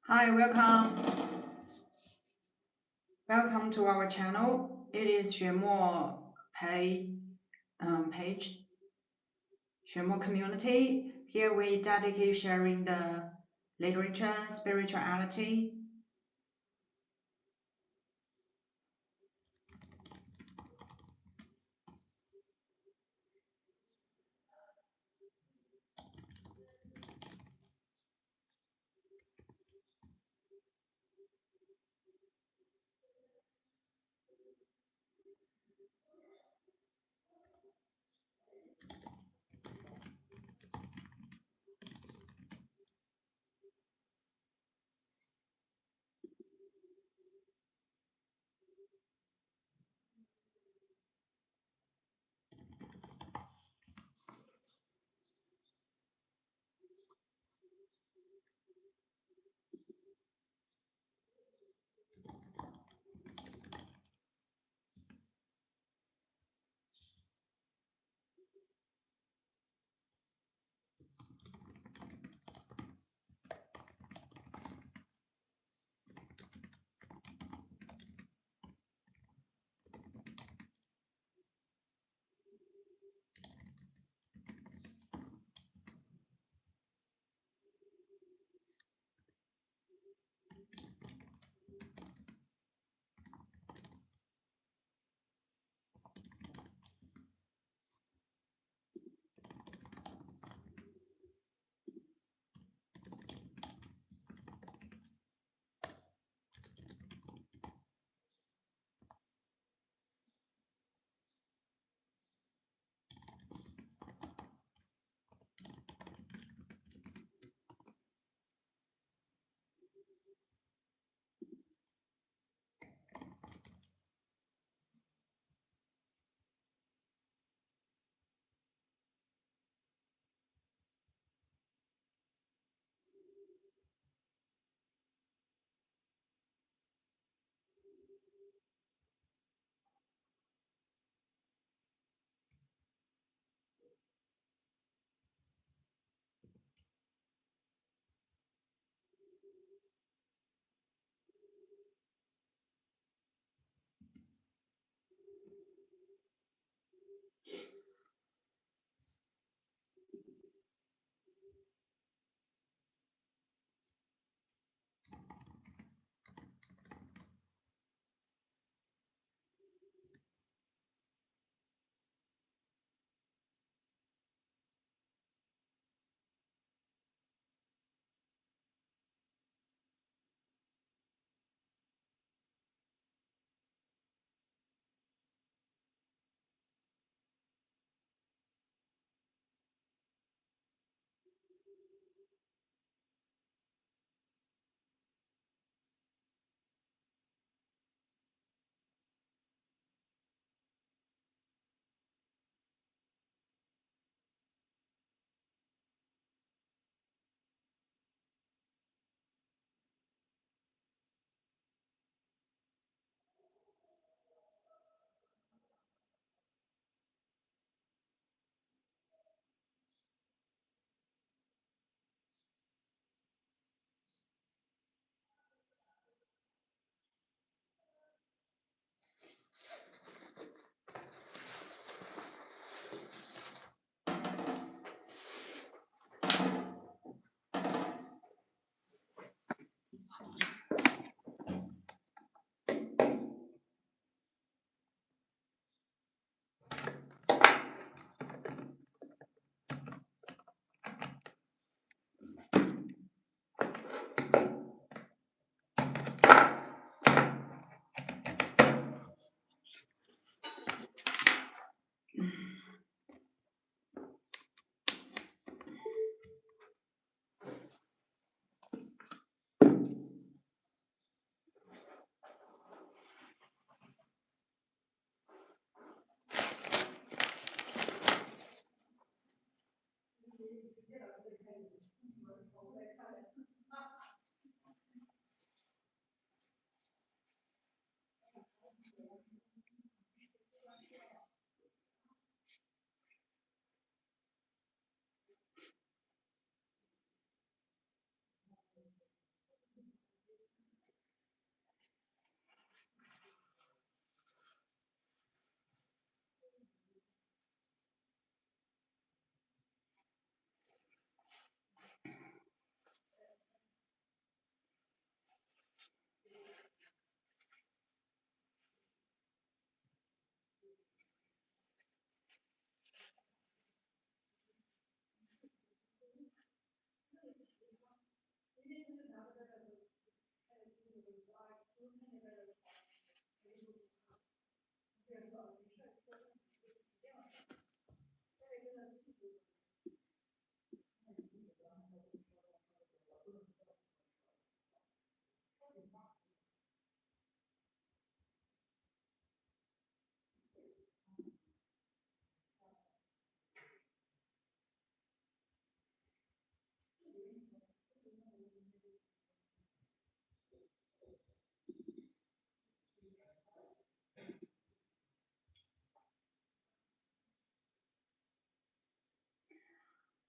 Hi, welcome to our channel. It is Xuemo page, Xuemo community. Here we dedicate sharing the literature, spirituality.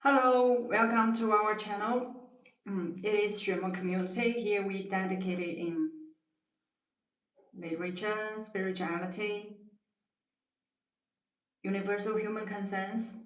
Hello, welcome to our channel. It is Xuemo Community. Here we dedicated in literature, spirituality, universal human concerns.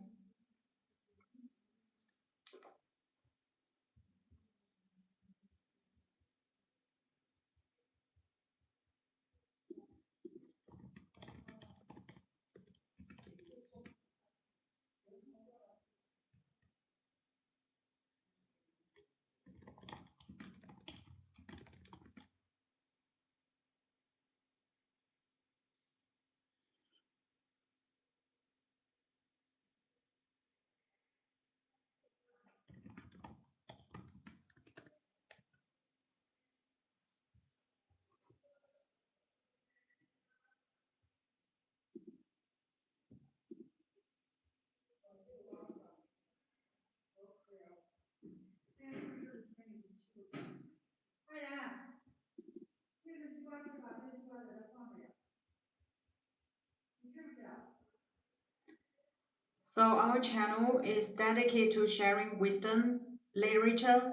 So our channel is dedicated to sharing wisdom, literature,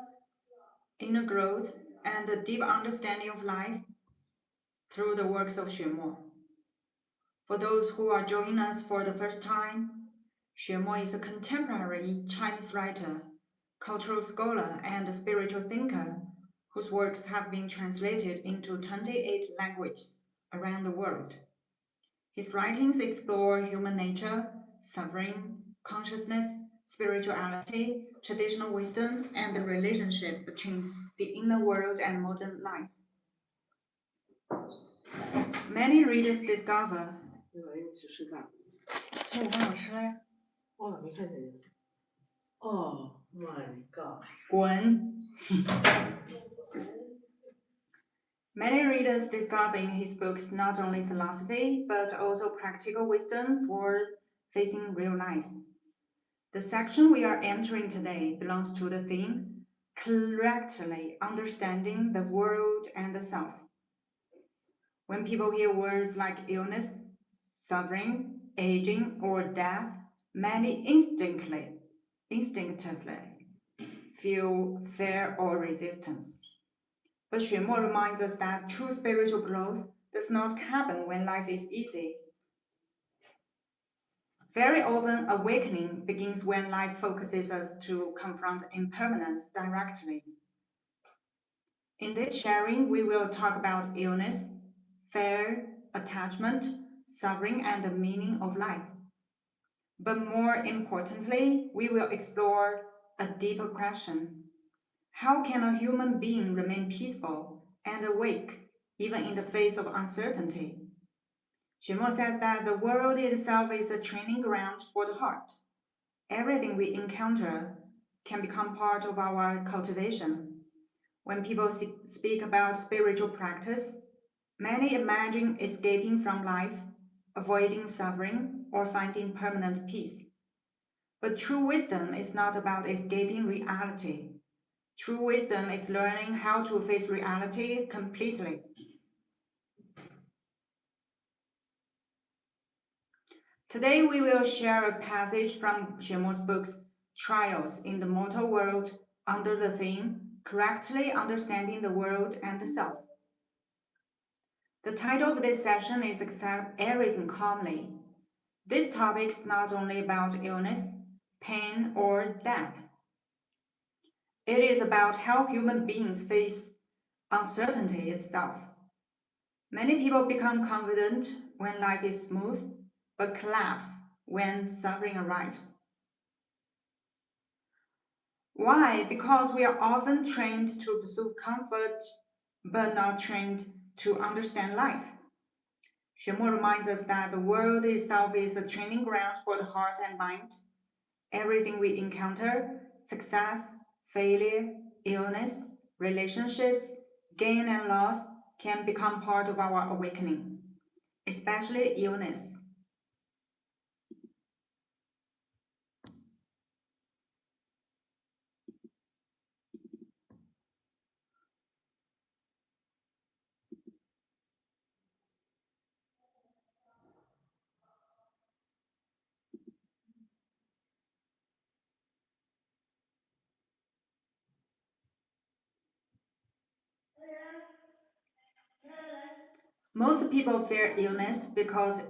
inner growth, and a deep understanding of life through the works of Xuemo. For those who are joining us for the first time, Xuemo is a contemporary Chinese writer, cultural scholar, and spiritual thinker whose works have been translated into 28 languages around the world. His writings explore human nature, suffering, consciousness, spirituality, traditional wisdom, and the relationship between the inner world and modern life. Many readers discover. 对吧？因为去吃饭。这我刚有吃了呀。哦，没看见你。Oh my god！ 滚！ Many readers discover in his books not only philosophy, but also practical wisdom for facing real life. The section we are entering today belongs to the theme, correctly understanding the world and the self. When people hear words like illness, suffering, aging, or death, many instinctively feel fear or resistance. But Xuemo reminds us that true spiritual growth does not happen when life is easy. Very often, awakening begins when life focuses us to confront impermanence directly. In this sharing, we will talk about illness, fear, attachment, suffering, and the meaning of life. But more importantly, we will explore a deeper question. How can a human being remain peaceful and awake even in the face of uncertainty? Xuemo says that the world itself is a training ground for the heart. Everything we encounter can become part of our cultivation. When people speak about spiritual practice, many imagine escaping from life, avoiding suffering, or finding permanent peace. But true wisdom is not about escaping reality. True wisdom is learning how to face reality completely. Today we will share a passage from Xuemo's books, Trials in the Mortal World, under the theme, Correctly Understanding the World and the Self. The title of this session is Accept Everything Calmly. This topic is not only about illness, pain, or death. It is about how human beings face uncertainty itself. Many people become confident when life is smooth, but collapse when suffering arrives. Why? Because we are often trained to pursue comfort, but not trained to understand life. Xuemo reminds us that the world itself is a training ground for the heart and mind. Everything we encounter, success, failure, illness, relationships, gain and loss, can become part of our awakening, especially illness. Most people fear illness because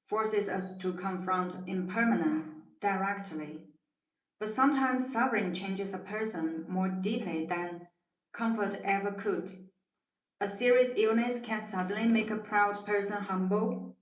forces us to confront impermanence directly. But sometimes suffering changes a person more deeply than comfort ever could. A serious illness can suddenly make a proud person humble.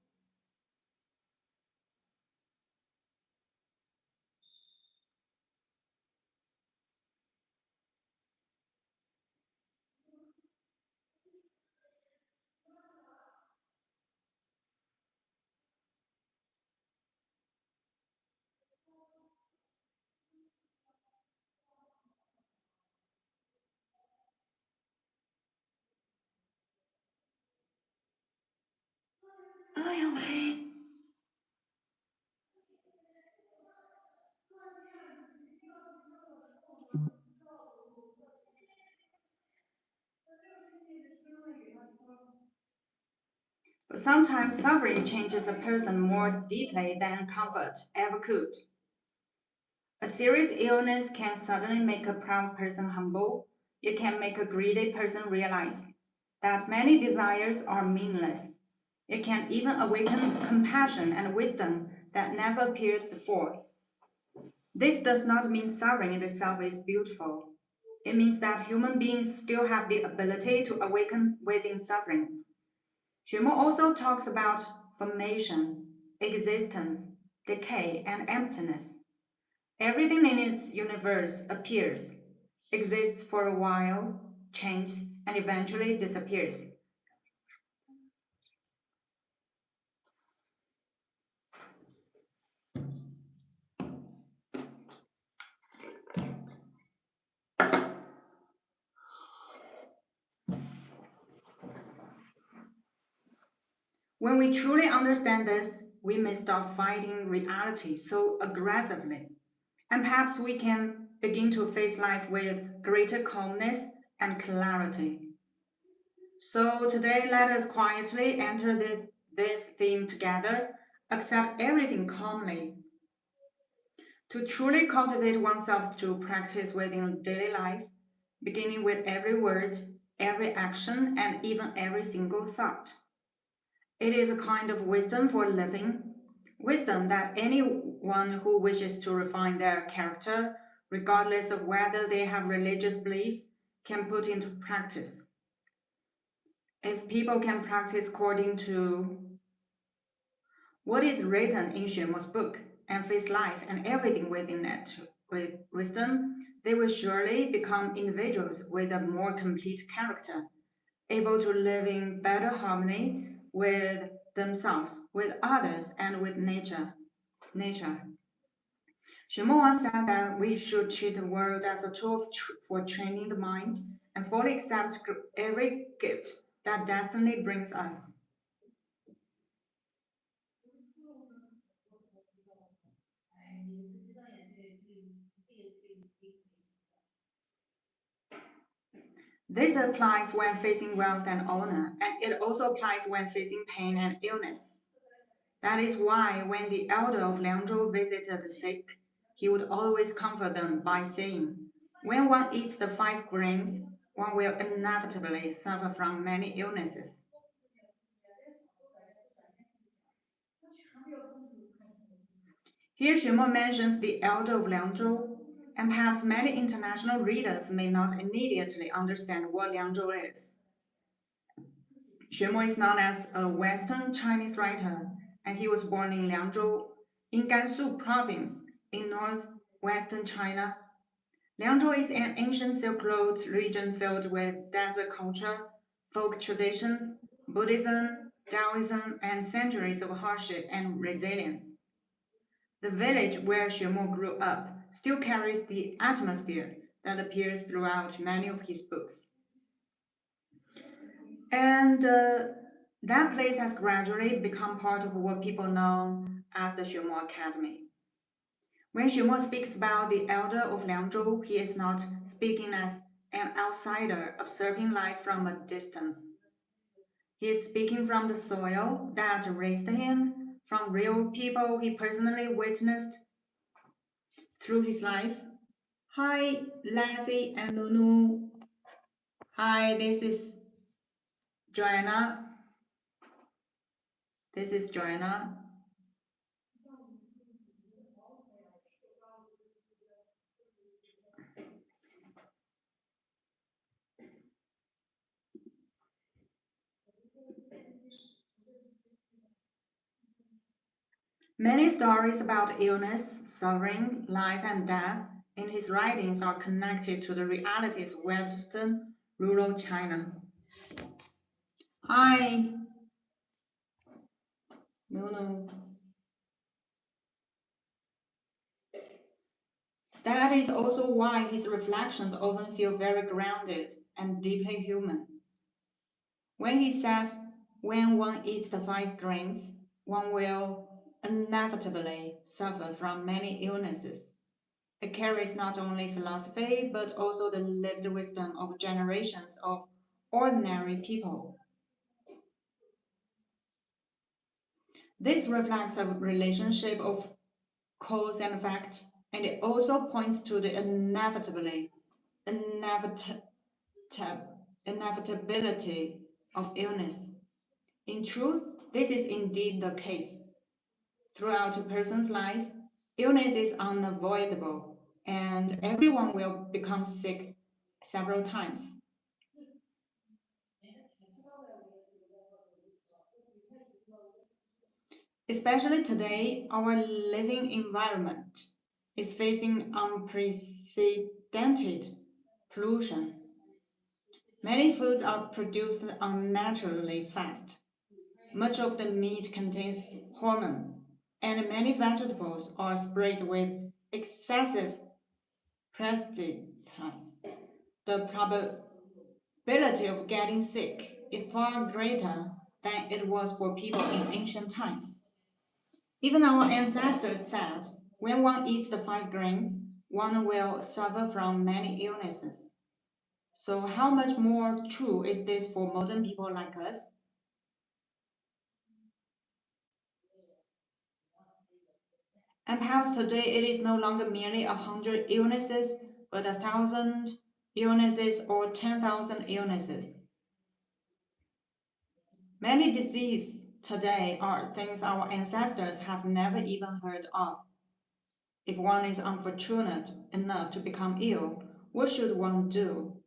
But sometimes suffering changes a person more deeply than comfort ever could. A serious illness can suddenly make a proud person humble. It can make a greedy person realize that many desires are meaningless. It can even awaken compassion and wisdom that never appeared before. This does not mean suffering in itself is beautiful. It means that human beings still have the ability to awaken within suffering. Xuemo also talks about formation, existence, decay, and emptiness. Everything in its universe appears, exists for a while, changes, and eventually disappears. When we truly understand this, we may stop fighting reality so aggressively. And perhaps we can begin to face life with greater calmness and clarity. So today, let us quietly enter this theme together, accept everything calmly. To truly cultivate oneself to practice within daily life, beginning with every word, every action, and even every single thought. It is a kind of wisdom for living, wisdom that anyone who wishes to refine their character, regardless of whether they have religious beliefs, can put into practice. If people can practice according to what is written in Xuemo's book and face life and everything within it with wisdom, they will surely become individuals with a more complete character, able to live in better harmony with themselves, with others, and with nature. Xuemo once said that we should treat the world as a tool for training the mind and fully accept every gift that destiny brings us. This applies when facing wealth and honor, and it also applies when facing pain and illness. That is why when the elder of Liangzhou visited the sick, he would always comfort them by saying, when one eats the 5 grains, one will inevitably suffer from many illnesses. Here Xuemo mentions the elder of Liangzhou, and perhaps many international readers may not immediately understand what Liangzhou is. Xuemo is known as a Western Chinese writer, and he was born in Liangzhou, in Gansu province, in northwestern China, Liangzhou is an ancient Silk Road region filled with desert culture, folk traditions, Buddhism, Taoism, and centuries of hardship and resilience. The village where Xuemo grew up still carries the atmosphere that appears throughout many of his books. And that place has gradually become part of what people know as the Xuemo Academy. When Xuemo speaks about the elder of Liangzhou, he is not speaking as an outsider observing life from a distance. He is speaking from the soil that raised him, from real people he personally witnessed through his life. Hi, Lassie and Nunu. Hi, this is Joanna. This is Joanna. Many stories about illness, suffering, life, and death in his writings are connected to the realities of Western rural China. Hi, Nunu. That is also why his reflections often feel very grounded and deeply human. When he says, when one eats the 5 grains, one will inevitably suffer from many illnesses. It carries not only philosophy, but also the lived wisdom of generations of ordinary people. This reflects a relationship of cause and effect, and it also points to the inevit- inevitability of illness. In truth, this is indeed the case. Throughout a person's life, illness is unavoidable, and everyone will become sick several times. Especially today, our living environment is facing unprecedented pollution. Many foods are produced unnaturally fast. Much of the meat contains hormones, and many vegetables are sprayed with excessive pesticides. The probability of getting sick is far greater than it was for people in ancient times. Even our ancestors said, when one eats the 5 grains, one will suffer from many illnesses. So, how much more true is this for modern people like us? And perhaps today it is no longer merely 100 illnesses, but 1,000 illnesses or 10,000 illnesses. Many diseases today are things our ancestors have never even heard of. If one is unfortunate enough to become ill, what should one do?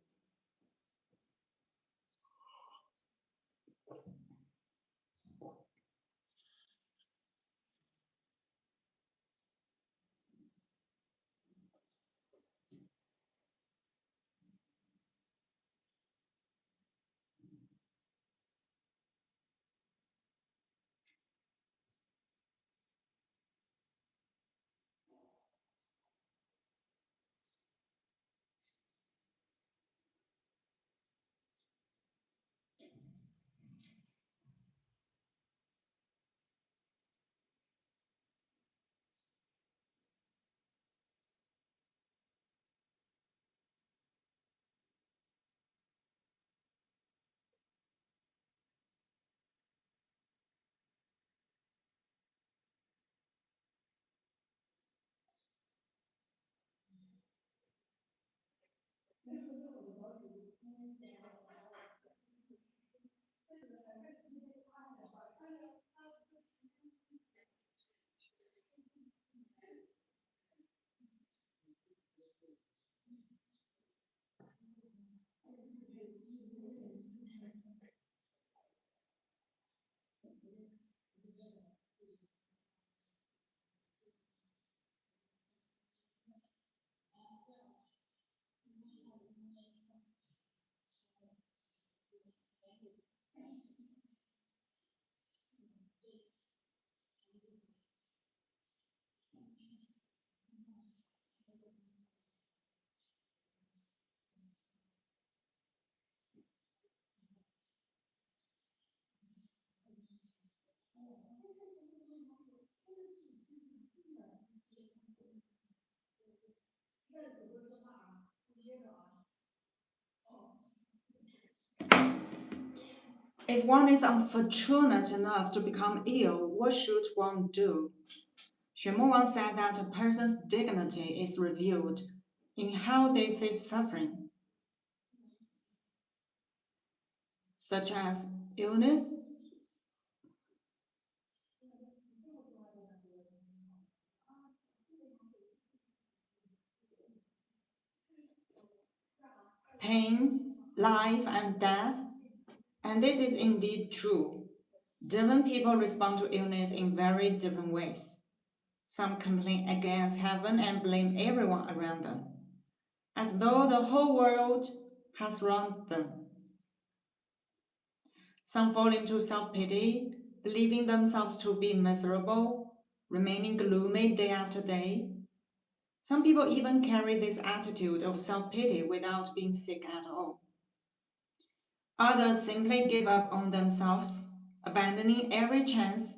If one is unfortunate enough to become ill, what should one do? Xuemo once said that a person's dignity is revealed in how they face suffering, such as illness, pain, life, and death. And this is indeed true. Different people respond to illness in very different ways. Some complain against heaven and blame everyone around them, as though the whole world has wronged them. Some fall into self-pity, believing themselves to be miserable, remaining gloomy day after day. Some people even carry this attitude of self-pity without being sick at all. Others simply give up on themselves, abandoning every chance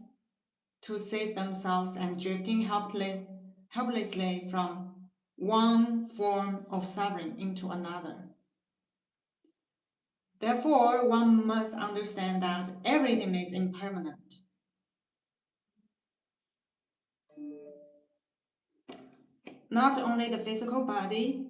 to save themselves and drifting helplessly from one form of suffering into another. Therefore, one must understand that everything is impermanent. Not only the physical body,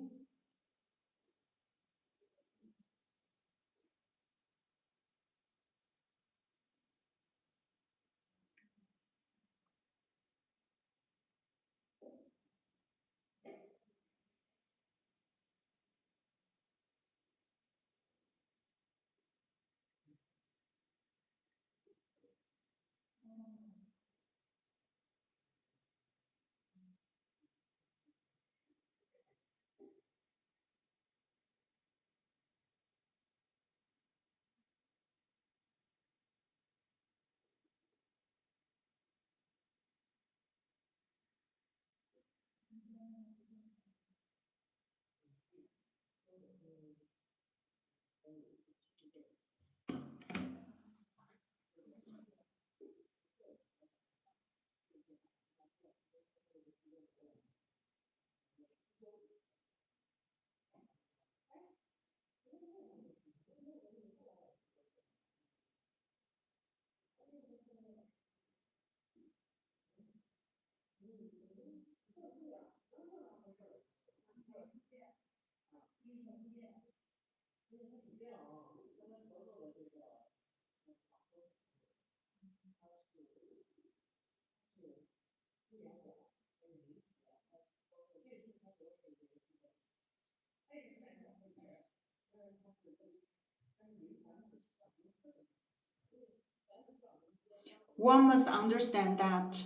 one must understand that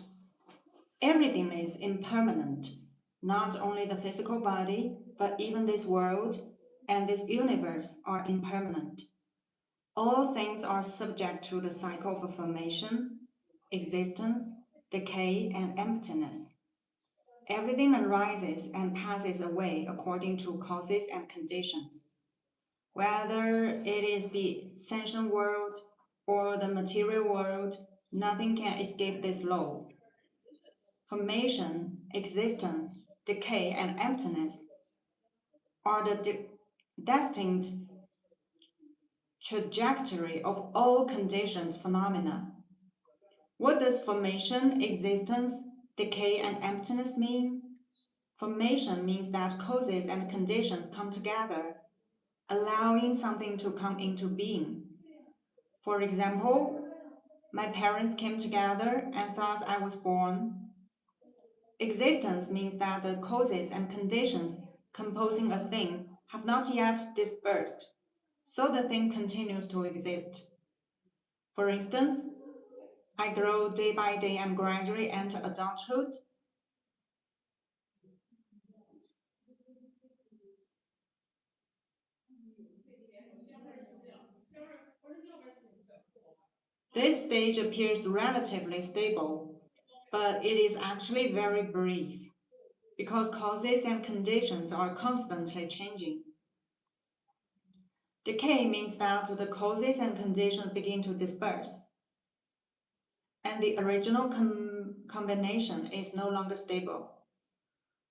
everything is impermanent. Not only the physical body, but even this world and this universe are impermanent. All things are subject to the cycle of formation, existence, decay, and emptiness. Everything arises and passes away according to causes and conditions. Whether it is the sentient world or the material world, nothing can escape this law. Formation, existence, decay, and emptiness are the destined trajectory of all conditioned phenomena. What does formation, existence, decay, and emptiness mean? Formation means that causes and conditions come together, allowing something to come into being. For example, my parents came together and thus I was born. Existence means that the causes and conditions composing a thing have not yet dispersed, so the thing continues to exist. For instance, I grow day by day and gradually enter adulthood. This stage appears relatively stable, but it is actually very brief because causes and conditions are constantly changing. Decay means that the causes and conditions begin to disperse, and the original combination is no longer stable.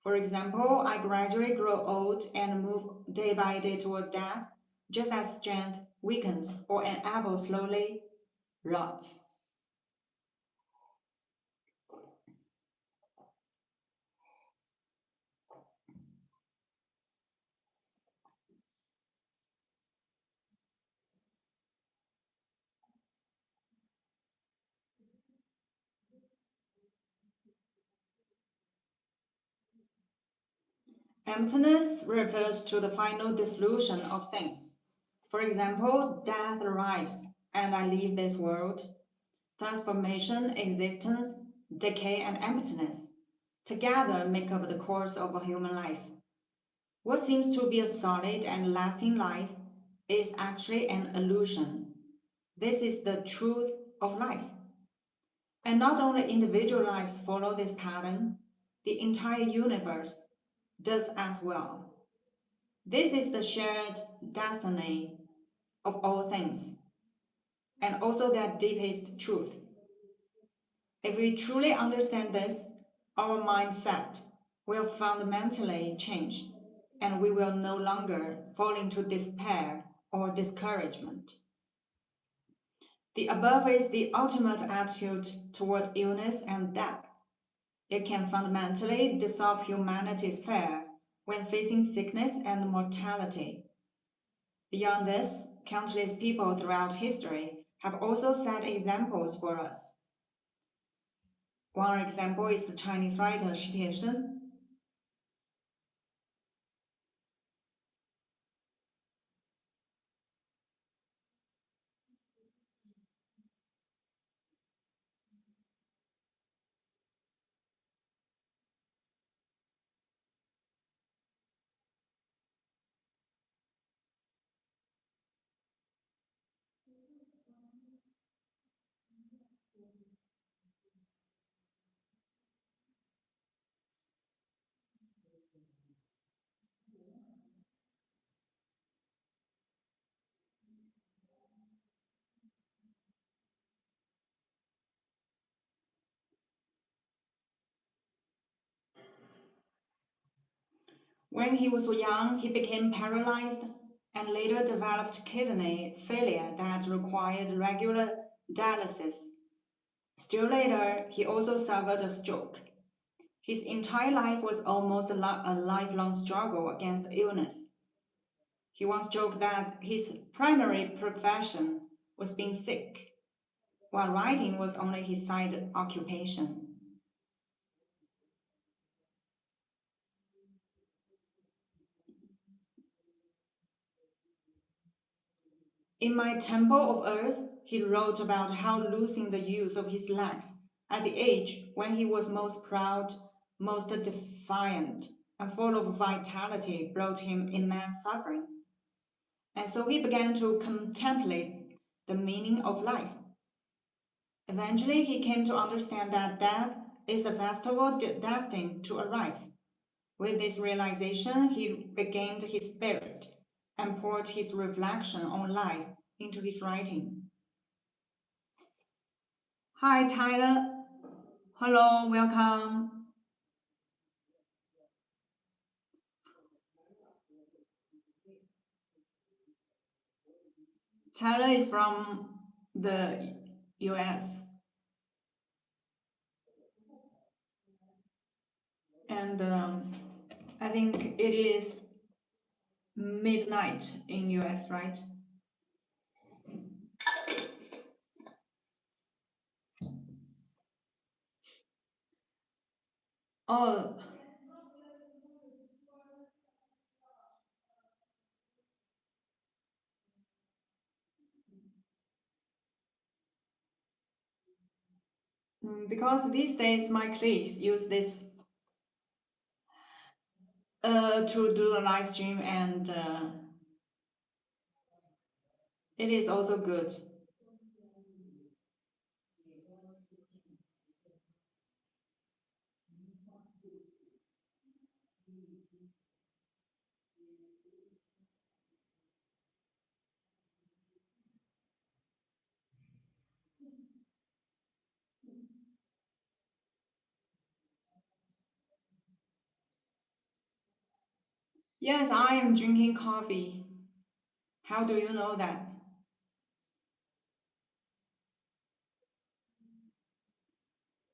For example, I gradually grow old and move day by day toward death, just as strength weakens or an apple slowly rots. Emptiness refers to the final dissolution of things. For example, death arrives and I leave this world. Transformation, existence, decay, and emptiness together make up the course of a human life. What seems to be a solid and lasting life is actually an illusion. This is the truth of life. And not only individual lives follow this pattern, the entire universe does as well. This is the shared destiny of all things, and also their deepest truth. If we truly understand this, our mindset will fundamentally change, and we will no longer fall into despair or discouragement. The above is the ultimate attitude toward illness and death. It can fundamentally dissolve humanity's fear when facing sickness and mortality. Beyond this, countless people throughout history have also set examples for us. One example is the Chinese writer Xixia. When he was young, he became paralyzed and later developed kidney failure that required regular dialysis. Still later, he also suffered a stroke. His entire life was almost a lifelong struggle against illness. He once joked that his primary profession was being sick, while writing was only his side occupation. In My Temple of Earth, he wrote about how losing the use of his legs at the age when he was most proud, most defiant, and full of vitality brought him immense suffering. And so he began to contemplate the meaning of life. Eventually, he came to understand that death is a festival destined to arrive. With this realization, he regained his spirit and poured his reflection on life into his writing. Hi, Tyler. Hello, welcome. Tyler is from the US, and I think it is midnight in US, right? Oh, because these days my colleagues use this to do a live stream, and it is also good. Yes, I am drinking coffee. How do you know that?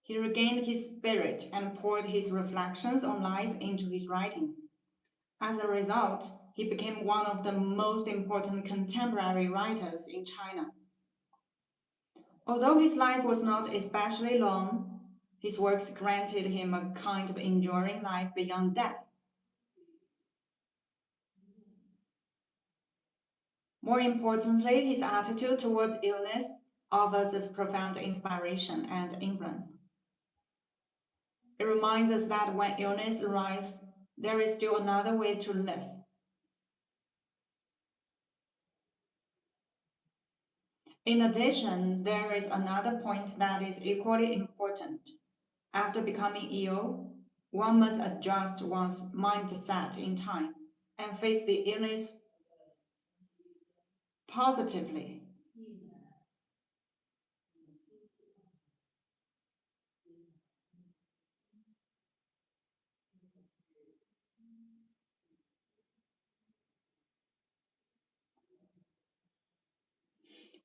He regained his spirit and poured his reflections on life into his writing. As a result, he became one of the most important contemporary writers in China. Although his life was not especially long, his works granted him a kind of enduring life beyond death. More importantly, his attitude toward illness offers us profound inspiration and influence. It reminds us that when illness arrives, there is still another way to live. In addition, there is another point that is equally important. After becoming ill, one must adjust one's mindset in time and face the illness positively.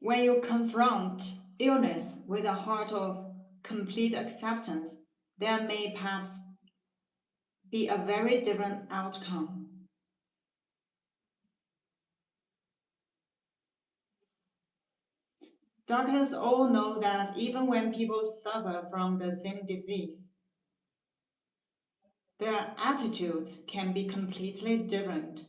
When you confront illness with a heart of complete acceptance, there may perhaps be a very different outcome. Doctors all know that even when people suffer from the same disease, their attitudes can be completely different.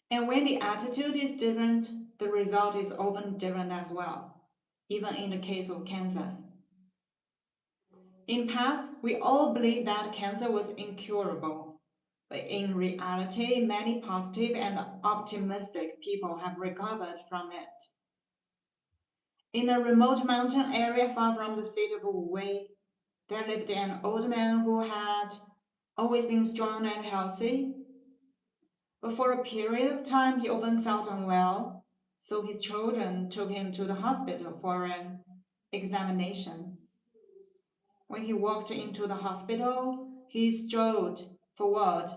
And when the attitude is different, the result is often different as well, even in the case of cancer. In past, we all believed that cancer was incurable. But in reality, many positive and optimistic people have recovered from it. In a remote mountain area far from the city of Wu, there lived an old man who had always been strong and healthy. But for a period of time, he often felt unwell, so his children took him to the hospital for an examination. When he walked into the hospital, he strode forward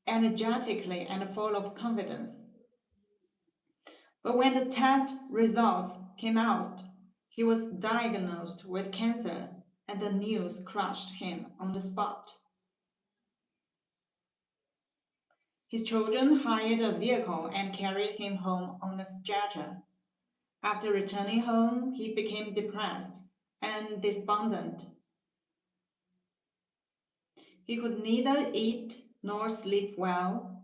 energetically and full of confidence. But when the test results came out, he was diagnosed with cancer, and the news crushed him on the spot. His children hired a vehicle and carried him home on a stretcher. After returning home, he became depressed and despondent. He could neither eat nor sleep well.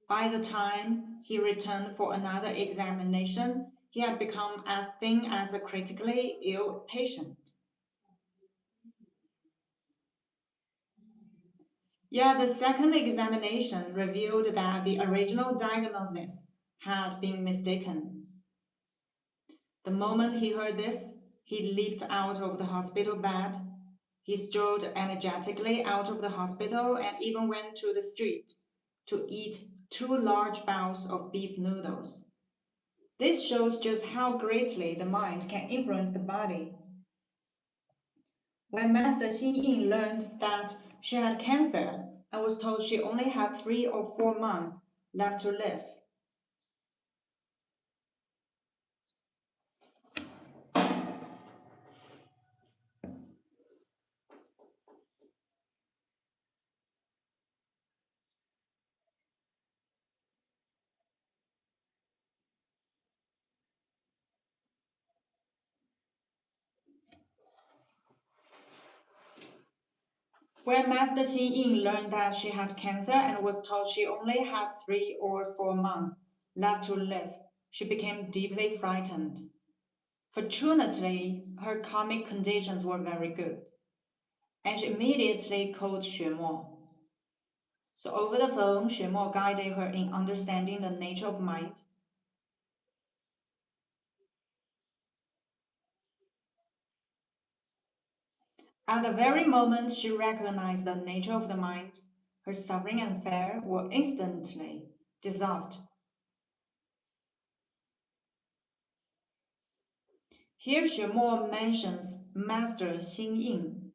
By the time he returned for another examination, he had become as thin as a critically ill patient. Yet the second examination revealed that the original diagnosis had been mistaken. The moment he heard this, he leaped out of the hospital bed. He strode energetically out of the hospital and even went to the street to eat 2 large bowls of beef noodles. This shows just how greatly the mind can influence the body. When Master Xing Yin learned that she had cancer and was told she only had 3 or 4 months left to live, when Master Xing Yin learned that she had cancer and was told she only had 3 or 4 months left to live, she became deeply frightened. Fortunately, her karmic conditions were very good, and she immediately called Xuemo. So over the phone, Xuemo guided her in understanding the nature of mind. At the very moment she recognized the nature of the mind, her suffering and fear were instantly dissolved. Here Xuemo mentions Master Xing Yin.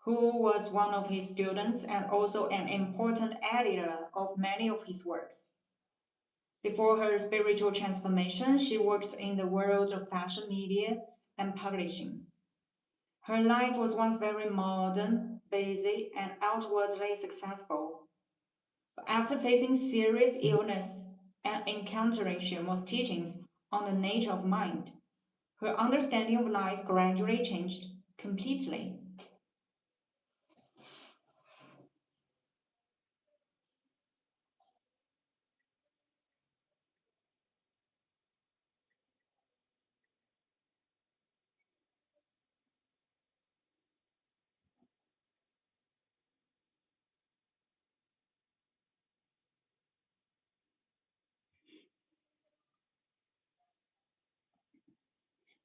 who was one of his students and also an important editor of many of his works. Before her spiritual transformation, she worked in the world of fashion media and publishing. Her life was once very modern, busy, and outwardly successful. But after facing serious illness and encountering Xuemo's teachings on the nature of mind, her understanding of life gradually changed completely.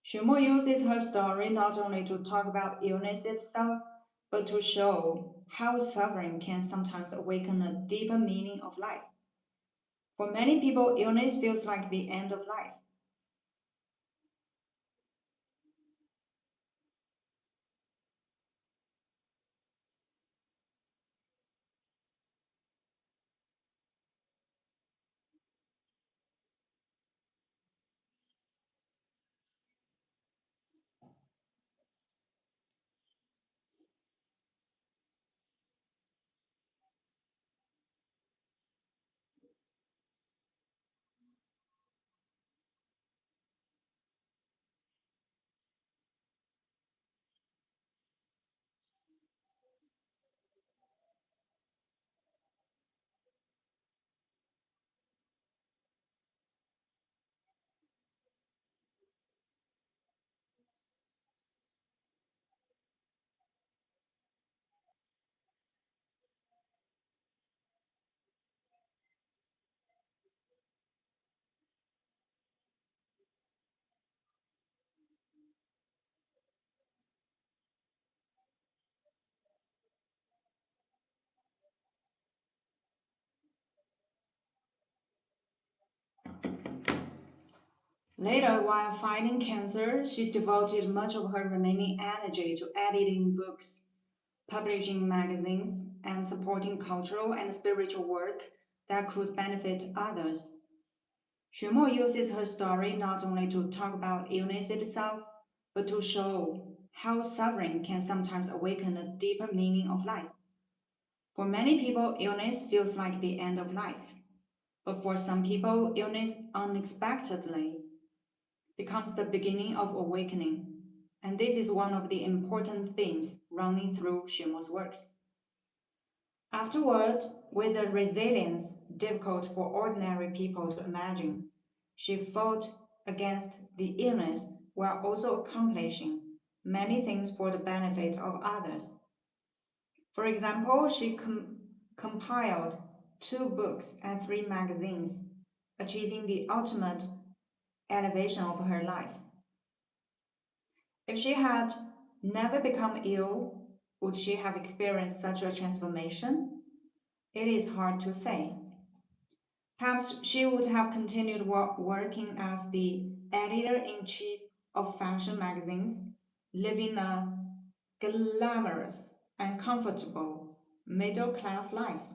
Xuemo uses her story not only to talk about illness itself, but to show how suffering can sometimes awaken a deeper meaning of life. For many people, illness feels like the end of life. Later, while fighting cancer, she devoted much of her remaining energy to editing books, publishing magazines, and supporting cultural and spiritual work that could benefit others. Xuemo uses her story not only to talk about illness itself, but to show how suffering can sometimes awaken a deeper meaning of life. For many people, illness feels like the end of life, but for some people, illness unexpectedly becomes the beginning of awakening. And this is one of the important themes running through Xuemo's works. Afterward, with a resilience difficult for ordinary people to imagine, she fought against the illness while also accomplishing many things for the benefit of others. For example, she compiled 2 books and 3 magazines, achieving the ultimate elevation of her life. If she had never become ill, would she have experienced such a transformation? It is hard to say. Perhaps she would have continued working as the editor in chief of fashion magazines, living a glamorous and comfortable middle class life.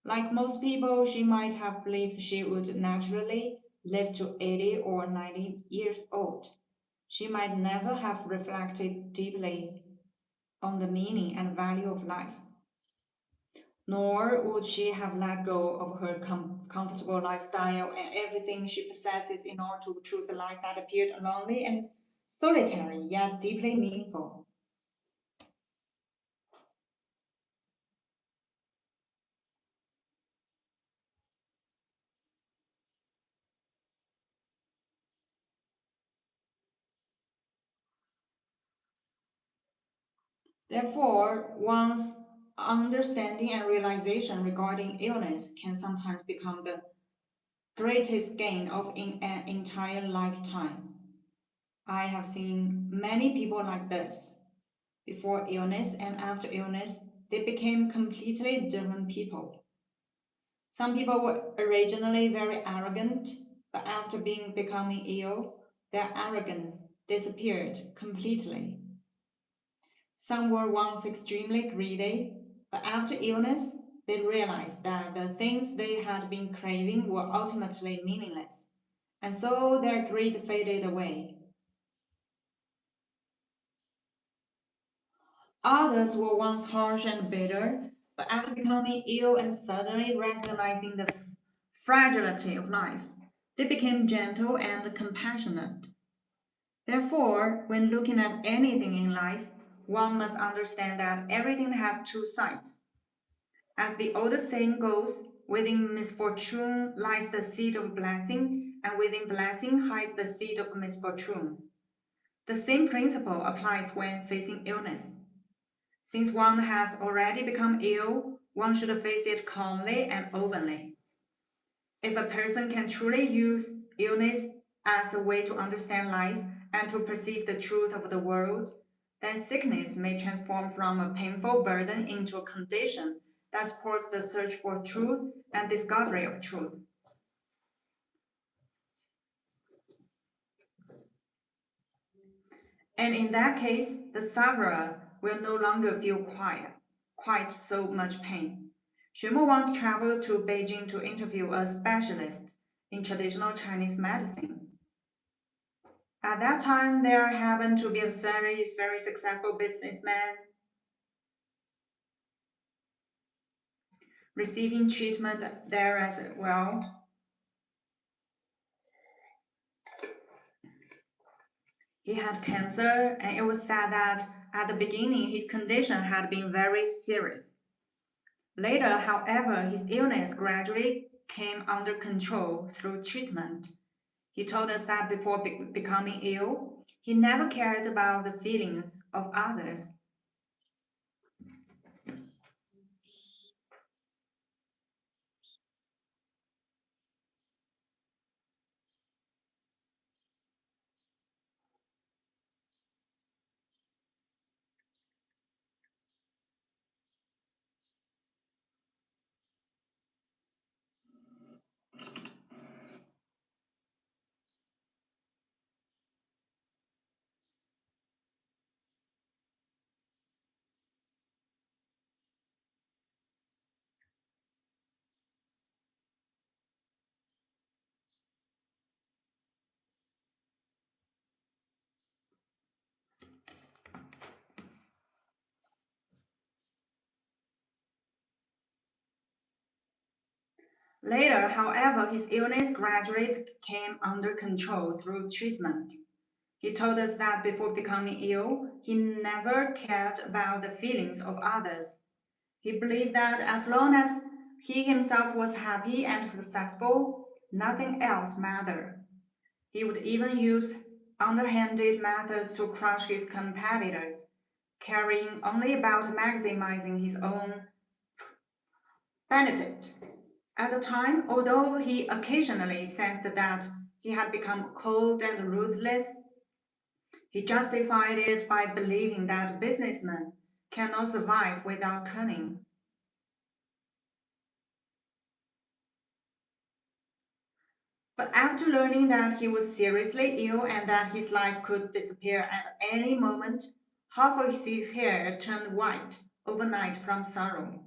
Like most people, she might have believed she would naturally live to 80 or 90 years old. She might never have reflected deeply on the meaning and value of life, nor would she have let go of her comfortable lifestyle and everything she possesses in order to choose a life that appeared lonely and solitary, yet deeply meaningful. Therefore, one's understanding and realization regarding illness can sometimes become the greatest gain of in an entire lifetime. I have seen many people like this. Before illness and after illness, they became completely different people. Some people were originally very arrogant, but after becoming ill, their arrogance disappeared completely. Some were once extremely greedy, but after illness, they realized that the things they had been craving were ultimately meaningless, and so their greed faded away. Others were once harsh and bitter, but after becoming ill and suddenly recognizing the fragility of life, they became gentle and compassionate. Therefore, when looking at anything in life, one must understand that everything has two sides. As the old saying goes, within misfortune lies the seed of blessing, and within blessing hides the seed of misfortune. The same principle applies when facing illness. Since one has already become ill, one should face it calmly and openly. If a person can truly use illness as a way to understand life and to perceive the truth of the world, then sickness may transform from a painful burden into a condition that supports the search for truth and discovery of truth. And in that case, the sufferer will no longer feel quite so much pain. Xuemo once traveled to Beijing to interview a specialist in traditional Chinese medicine. At that time, there happened to be a very successful businessman receiving treatment there as well. He had cancer, and it was said that at the beginning his condition had been very serious. Later, however, his illness gradually came under control through treatment. He told us that before becoming ill, he never cared about the feelings of others. Later, however, his illness gradually came under control through treatment. He told us that before becoming ill, he never cared about the feelings of others. He believed that as long as he himself was happy and successful, nothing else mattered. He would even use underhanded methods to crush his competitors, caring only about maximizing his own benefit. At the time, although he occasionally sensed that he had become cold and ruthless, he justified it by believing that businessmen cannot survive without cunning. But after learning that he was seriously ill and that his life could disappear at any moment, half of his hair turned white overnight from sorrow.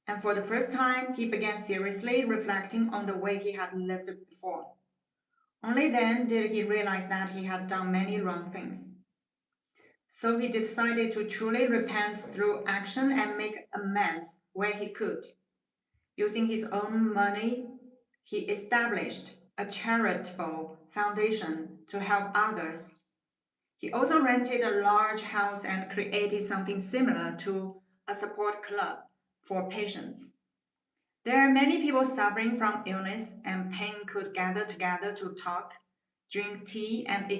And for the first time, he began seriously reflecting on the way he had lived before. Only then did he realize that he had done many wrong things. So he decided to truly repent through action and make amends where he could. Using his own money, he established a charitable foundation to help others. He also rented a large house and created something similar to a support club for patients. There are many people suffering from illness, and pain could gather together to talk, drink tea, and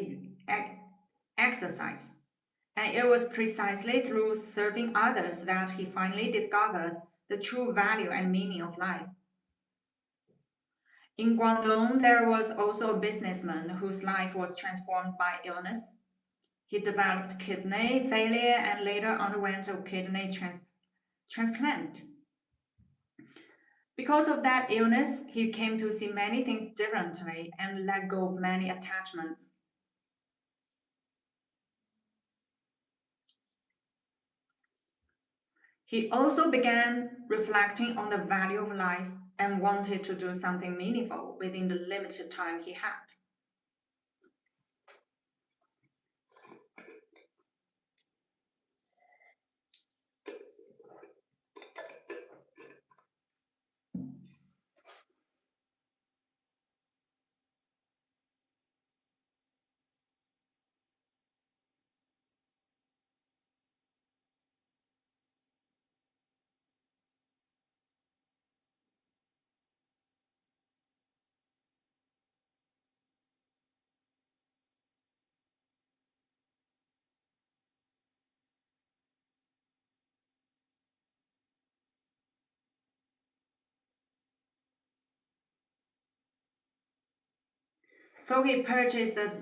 exercise. And it was precisely through serving others that he finally discovered the true value and meaning of life. In Guangdong, there was also a businessman whose life was transformed by illness. He developed kidney failure and later underwent a kidney transplant. Because of that illness, he came to see many things differently and let go of many attachments. He also began reflecting on the value of life and wanted to do something meaningful within the limited time he had. So he purchased a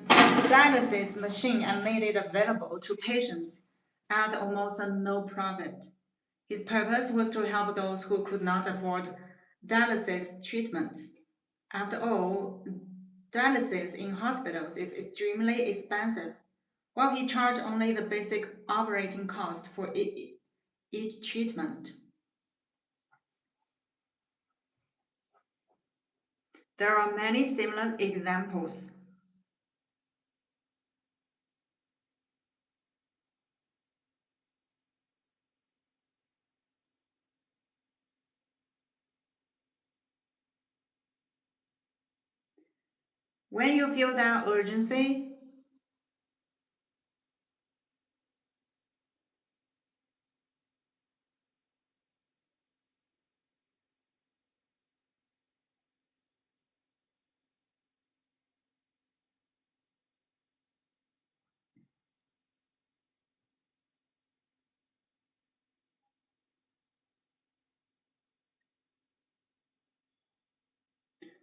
dialysis machine and made it available to patients at almost no profit. His purpose was to help those who could not afford dialysis treatments. After all, dialysis in hospitals is extremely expensive, while he charged only the basic operating cost for each treatment. There are many similar examples. When you feel that urgency,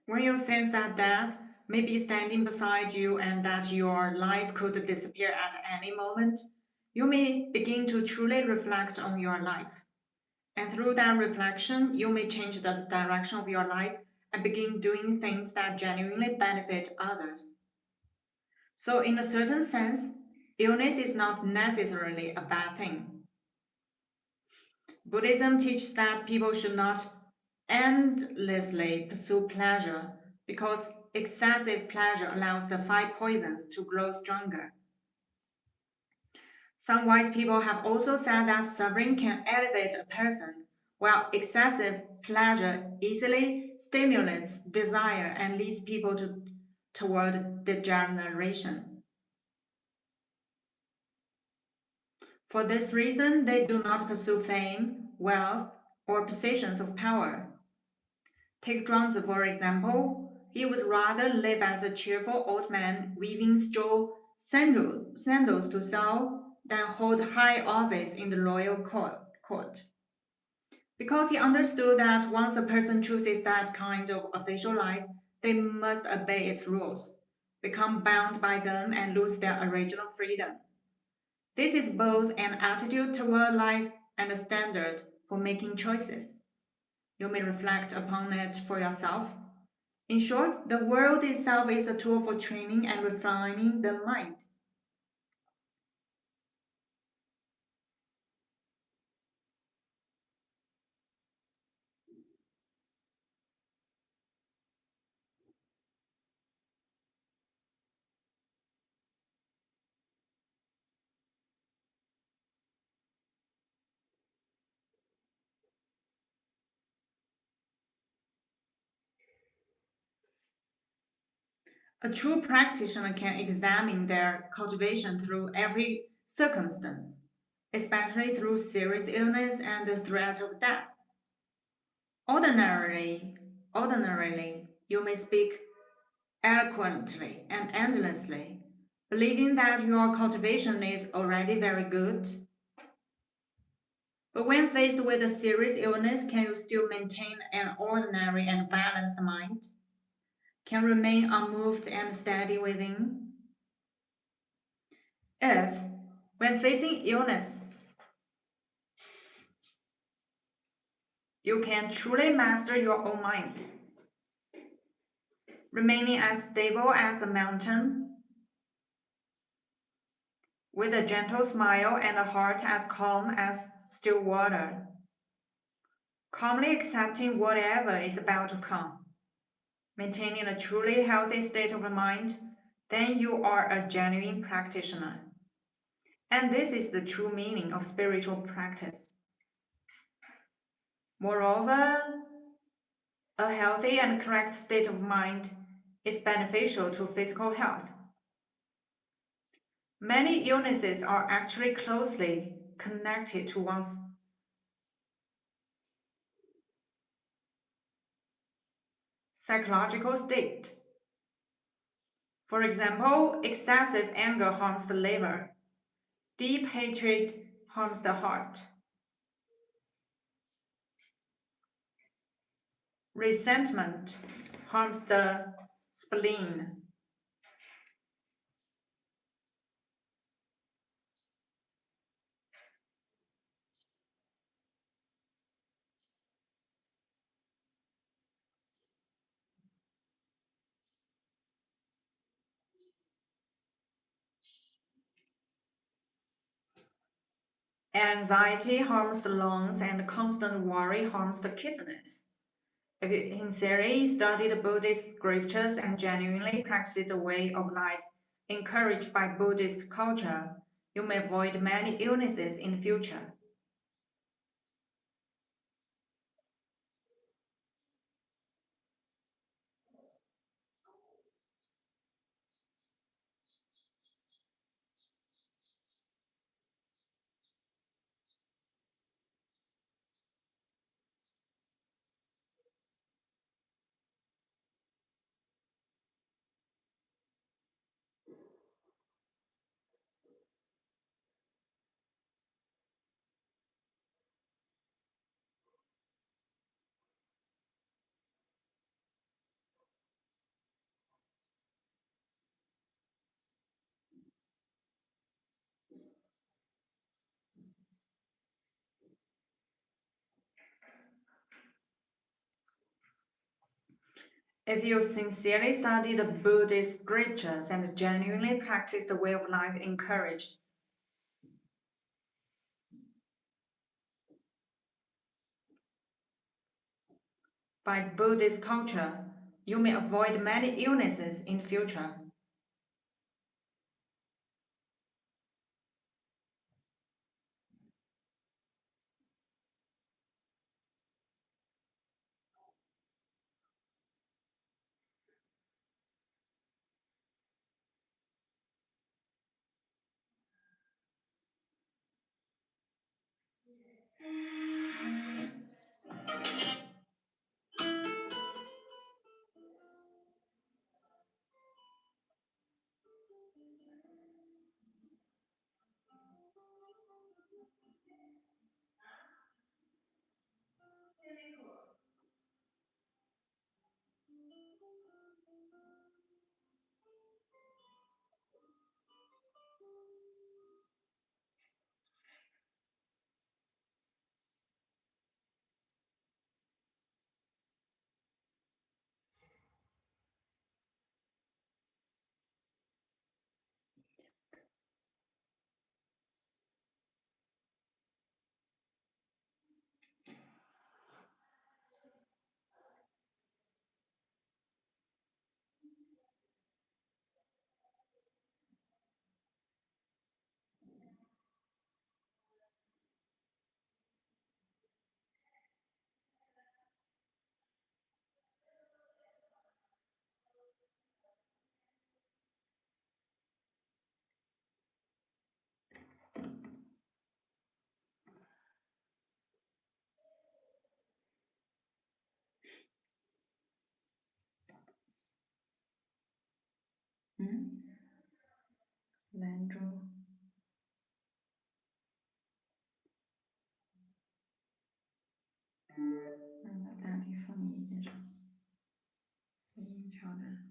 when you sense that death may be standing beside you and that your life could disappear at any moment, you may begin to truly reflect on your life. And through that reflection, you may change the direction of your life and begin doing things that genuinely benefit others. So, in a certain sense, illness is not necessarily a bad thing. Buddhism teaches that people should not endlessly pursue pleasure because excessive pleasure allows the five poisons to grow stronger. Some wise people have also said that suffering can elevate a person, while excessive pleasure easily stimulates desire and leads people toward degeneration. For this reason, they do not pursue fame, wealth, or positions of power. Take Zhuangzi for example. He would rather live as a cheerful old man weaving straw sandals to sell than hold high office in the royal court. Because he understood that once a person chooses that kind of official life, they must obey its rules, become bound by them, and lose their original freedom. This is both an attitude toward life and a standard for making choices. You may reflect upon it for yourself. In short, the world itself is a tool for training and refining the mind. A true practitioner can examine their cultivation through every circumstance, especially through serious illness and the threat of death. Ordinarily, ordinarily, you may speak eloquently and endlessly, believing that your cultivation is already very good. But when faced with a serious illness, can you still maintain an ordinary and balanced mind? Can remain unmoved and steady within? If, when facing illness, you can truly master your own mind, remaining as stable as a mountain, with a gentle smile and a heart as calm as still water, calmly accepting whatever is about to come, maintaining a truly healthy state of mind, then you are a genuine practitioner. And this is the true meaning of spiritual practice. Moreover, a healthy and correct state of mind is beneficial to physical health. Many illnesses are actually closely connected to one's psychological state. For example, excessive anger harms the liver, deep hatred harms the heart, resentment harms the spleen. Anxiety harms the lungs, and constant worry harms the kidneys. If you sincerely study the Buddhist scriptures and genuinely practice the way of life encouraged by Buddhist culture, you may avoid many illnesses in the future. If you sincerely study the Buddhist scriptures and genuinely practice the way of life encouraged by Buddhist culture, you may avoid many illnesses in the future.兰州，让把大笔放一件上，飞鹰桥的。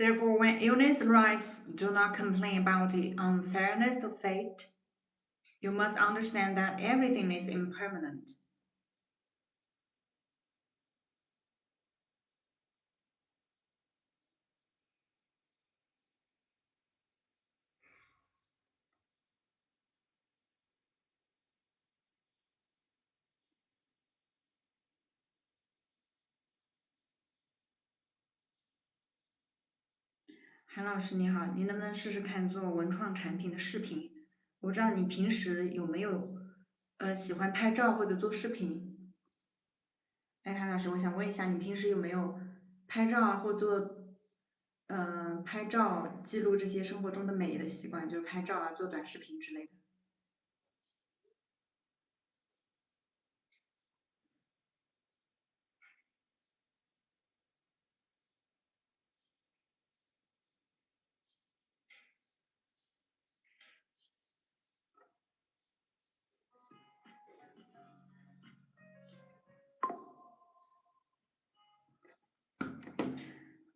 Therefore, when illness arrives, do not complain about the unfairness of fate. You must understand that everything is impermanent.韩老师你好，你能不能试试看做文创产品的视频？我不知道你平时有没有喜欢拍照或者做视频？哎，韩老师，我想问一下，你平时有没有拍照啊，或做拍照记录这些生活中的美的习惯，就是拍照啊，做短视频之类的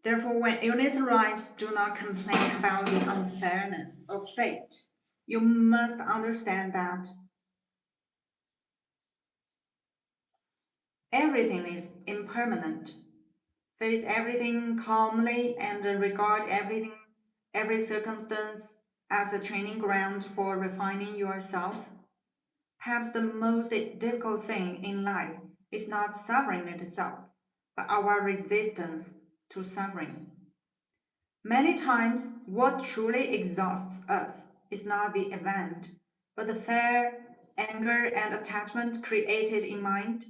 ？Therefore, when illness arrives, do not complain about the unfairness of fate. You must understand that everything is impermanent. Face everything calmly and regard every circumstance as a training ground for refining yourself. Perhaps the most difficult thing in life is not suffering itself, but our resistance to suffering. Many times, what truly exhausts us is not the event, but the fear, anger, and attachment created in mind.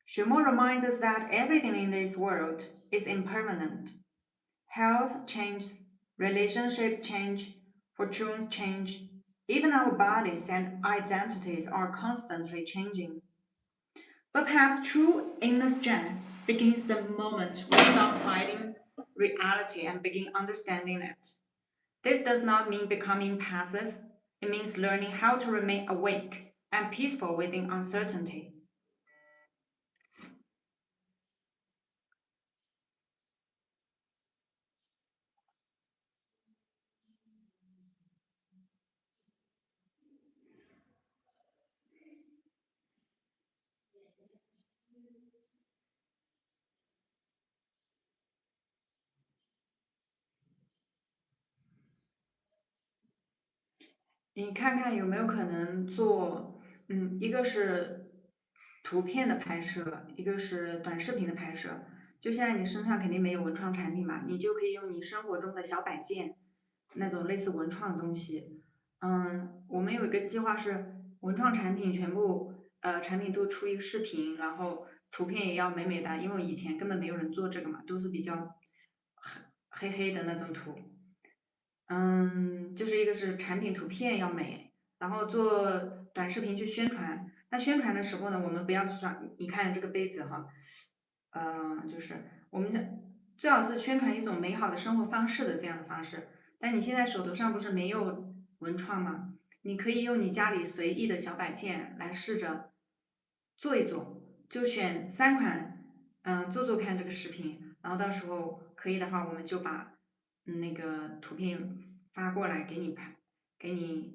Xuemo reminds us that everything in this world is impermanent. Health changes, relationships change, fortunes change, even our bodies and identities are constantly changing. But perhaps true inner strength begins the moment we stop fighting reality and begin understanding it. This does not mean becoming passive, it means learning how to remain awake and peaceful within uncertainty. 你看看有没有可能做，一个是图片的拍摄，一个是短视频的拍摄。就现在你身上肯定没有文创产品嘛，你就可以用你生活中的小摆件，那种类似文创的东西。我们有一个计划是文创产品全部产品都出一个视频，然后图片也要美美的，因为以前根本没有人做这个嘛，都是比较黑黑的那种图。就是一个是产品图片要美，然后做短视频去宣传。那宣传的时候呢，我们不要去转，你看这个杯子哈，就是我们最好是宣传一种美好的生活方式的这样的方式。但你现在手头上不是没有文创吗？你可以用你家里随意的小摆件来试着做一做，就选3款，做做看这个视频，然后到时候可以的话，我们就把那个图片发过来给你拍，给你，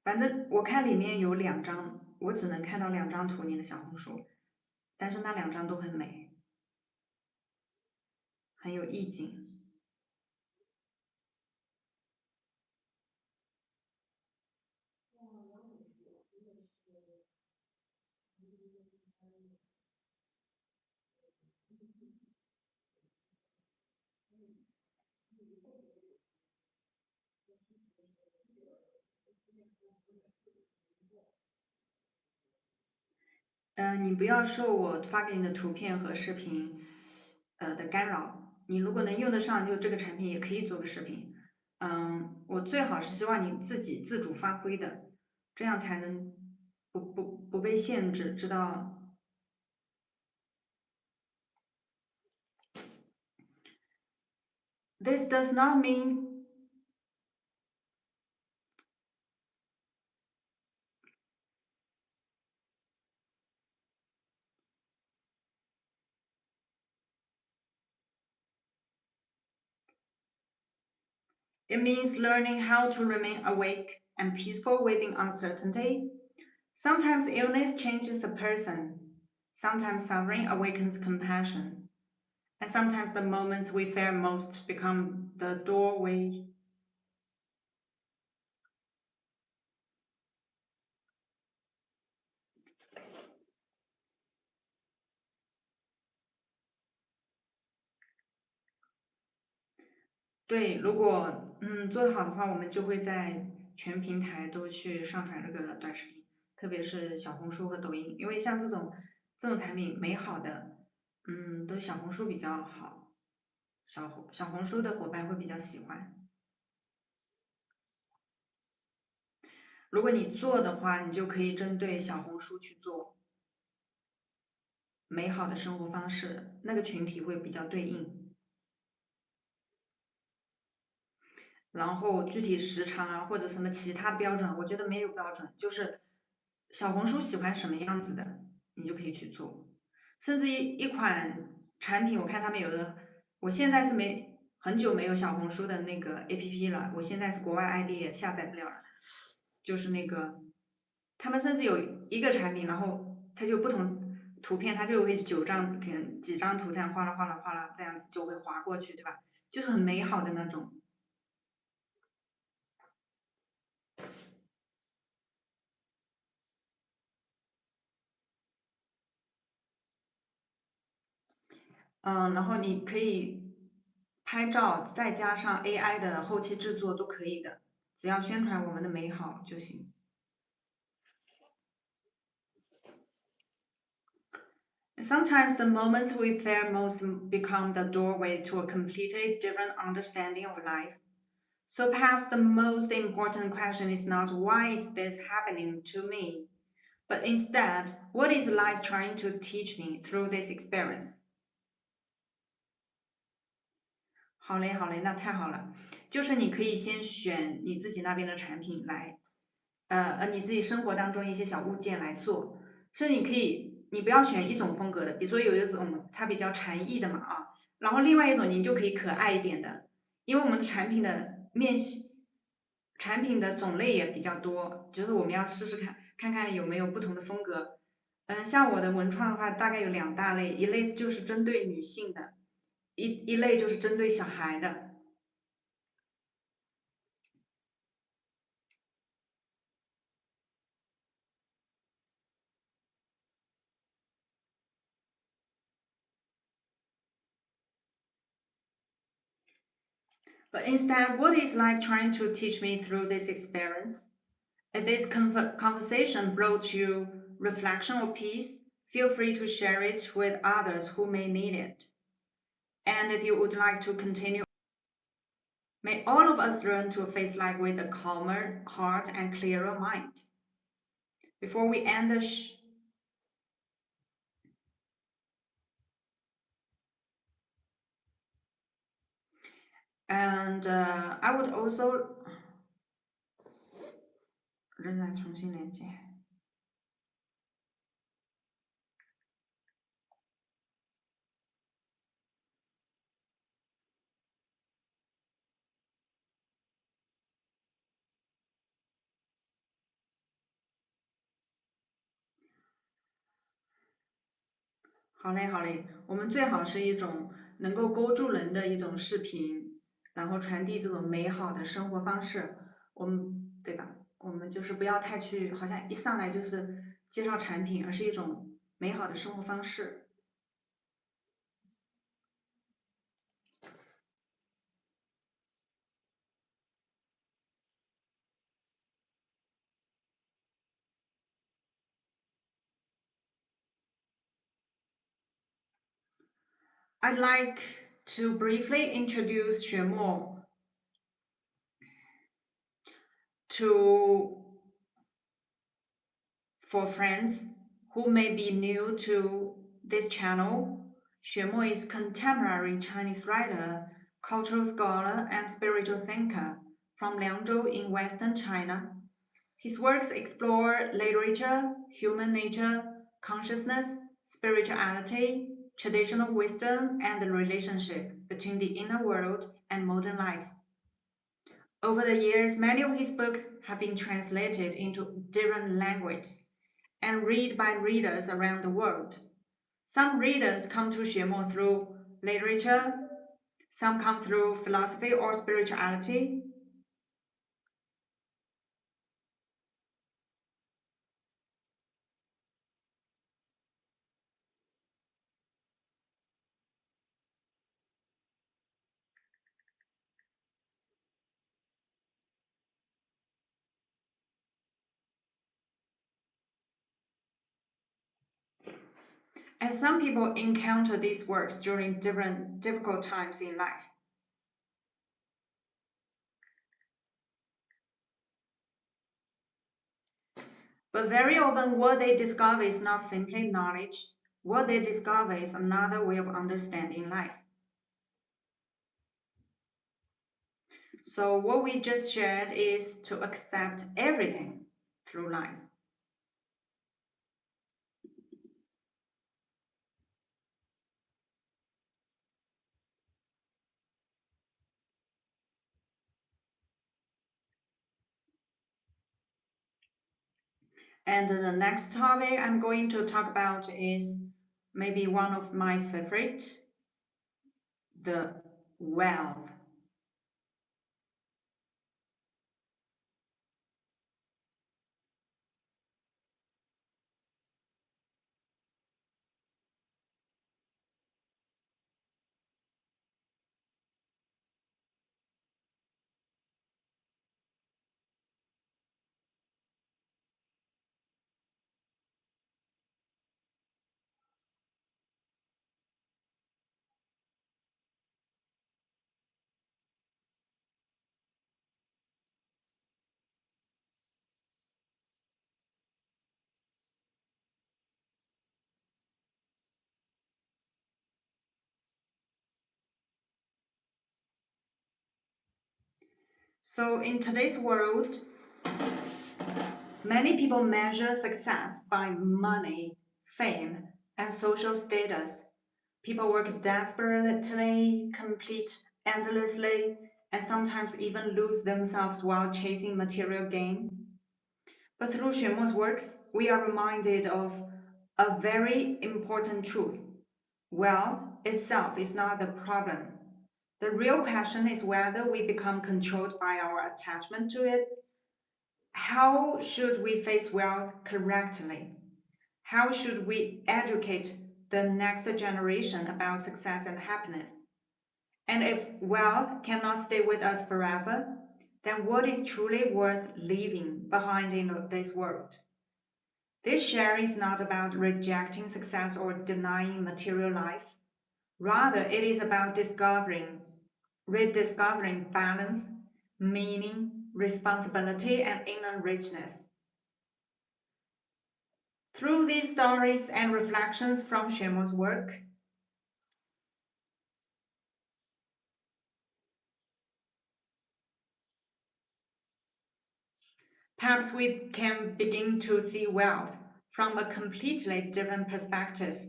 反正我看里面有2张，我只能看到2张图，你的小红书，但是那2张都很美，很有意境。你不要受我发给你的图片和视频，的干扰。你如果能用得上，就这个产品也可以做个视频。我最好是希望你自己自主发挥的，这样才能不被限制，知道？This does not mean It means learning how to remain awake and peaceful within uncertainty. Sometimes illness changes a person, sometimes suffering awakens compassion, and sometimes the moments we fear most become the doorway. 对，如果做得好的话，我们就会在全平台都去上传这个短视频，特别是小红书和抖音，因为像这种产品美好的，都小红书比较好，小红书的伙伴会比较喜欢。如果你做的话，你就可以针对小红书去做美好的生活方式，那个群体会比较对应。然后具体时长啊，或者什么其他标准，我觉得没有标准，就是小红书喜欢什么样子的，你就可以去做。甚至一款产品，我看他们有的，我现在是很久没有小红书的那个 APP 了，我现在是国外 ID 也下载不了了。就是那个，他们甚至有一个产品，然后它就不同图片，它就会9张，可能几张图这样哗啦哗啦哗啦这样子就会划过去，对吧？就是很美好的那种。然后你可以拍照，再加上 AI 的后期制作都可以的，只要宣传我们的美好就行。Sometimes the moments we fear most become the doorway to a completely different understanding of life. So perhaps the most important question is not why is this happening to me, but instead, what is life trying to teach me through this experience? 好嘞，好嘞，那太好了。就是你可以先选你自己那边的产品来，你自己生活当中一些小物件来做，甚至你可以，你不要选一种风格的，比如说有一种它比较禅意的嘛啊，然后另外一种你就可以可爱一点的，因为我们的产品的产品的种类也比较多，就是我们要试试看，看看有没有不同的风格。像我的文创的话，大概有2大类，一类就是针对女性的。一类就是针对小孩的。But instead, what is life trying to teach me through this experience? If this conversation brought you reflection or peace, feel free to share it with others who may need it. And if you would like to continue, may all of us learn to face life with a calmer heart and clearer mind. Before we end the and I would also 仍然重新连接。好嘞，好嘞，我们最好是一种能够勾住人的一种视频，然后传递这种美好的生活方式。我们对吧？我们就是不要太去，好像一上来就是介绍产品，而是一种美好的生活方式。I'd like to briefly introduce Xuemo to for friends who may be new to this channel. Xuemo is contemporary Chinese writer, cultural scholar, and spiritual thinker from Liangzhou in Western China. His works explore literature, human nature, consciousness, spirituality, traditional wisdom, and the relationship between the inner world and modern life. Over the years, many of his books have been translated into different languages and read by readers around the world. Some readers come to Xuemo through literature, some come through philosophy or spirituality. And some people encounter these works during different difficult times in life. But very often, what they discover is not simply knowledge. What they discover is another way of understanding life. So, what we just shared is to accept everything through life. And the next topic I'm going to talk about is maybe one of my favorite, the wealth. So in today's world, many people measure success by money, fame, and social status. People work desperately, compete endlessly, and sometimes even lose themselves while chasing material gain. But through Xuemo's works, we are reminded of a very important truth. Wealth itself is not the problem. The real question is whether we become controlled by our attachment to it. How should we face wealth correctly? How should we educate the next generation about success and happiness? And if wealth cannot stay with us forever, then what is truly worth leaving behind in this world? This sharing is not about rejecting success or denying material life. Rather, it is about rediscovering balance, meaning, responsibility, and inner richness. Through these stories and reflections from Xuemo's work, perhaps we can begin to see wealth from a completely different perspective.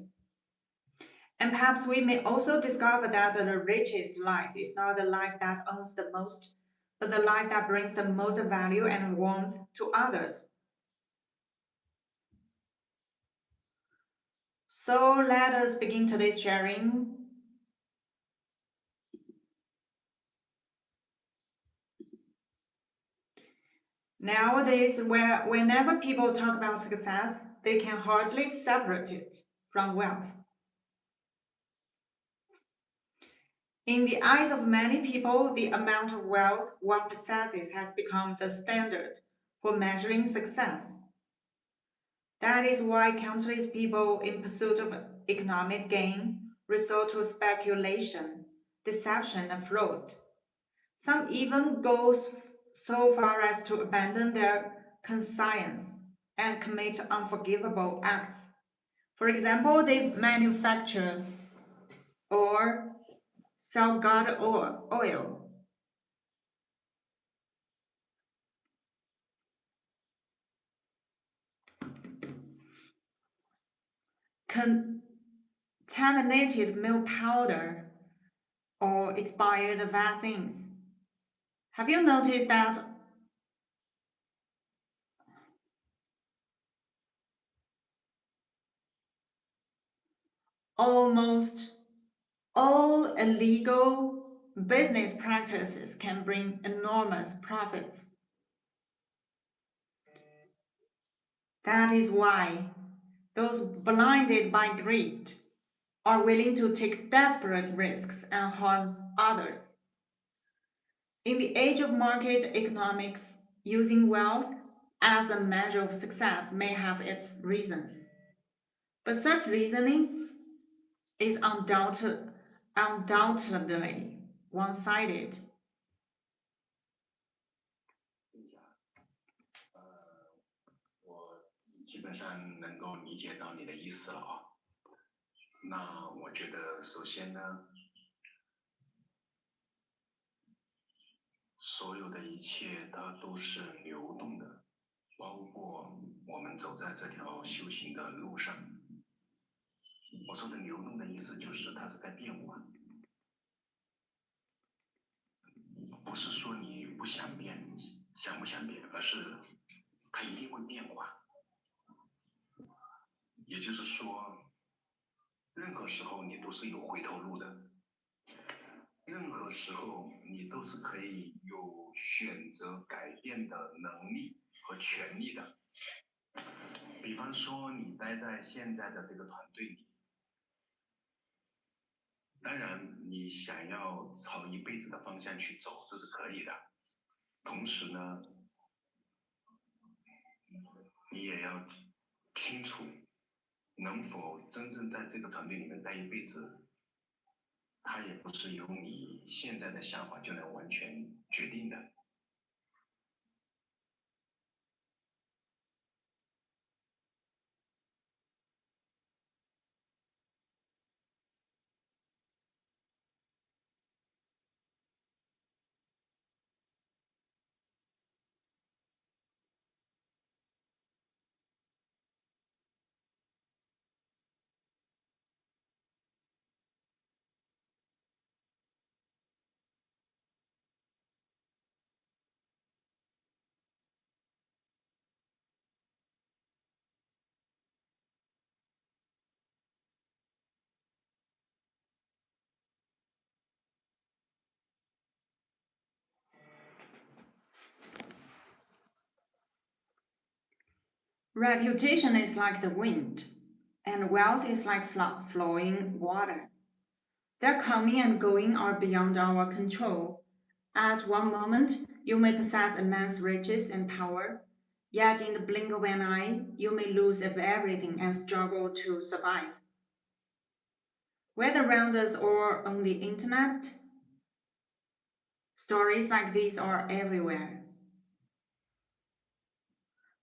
And perhaps we may also discover that the richest life is not the life that owns the most, but the life that brings the most value and warmth to others. So let us begin today's sharing. Nowadays, whenever people talk about success, they can hardly separate it from wealth. In the eyes of many people, the amount of wealth one possesses has become the standard for measuring success. That is why countless people in pursuit of economic gain resort to speculation, deception, and fraud. Some even go so far as to abandon their conscience and commit unforgivable acts. For example, they manufacture or sell god oil, contaminated milk powder, or expired vaccines. Have you noticed that almost all illegal business practices can bring enormous profits? That is why those blinded by greed are willing to take desperate risks and harm others. In the age of market economics, using wealth as a measure of success may have its reasons. But such reasoning is undoubtedly one-sided. Reputation is like the wind, and wealth is like flowing water. Their coming and going are beyond our control. At one moment, you may possess immense riches and power, yet in the blink of an eye, you may lose everything and struggle to survive. Whether around us or on the internet, stories like these are everywhere.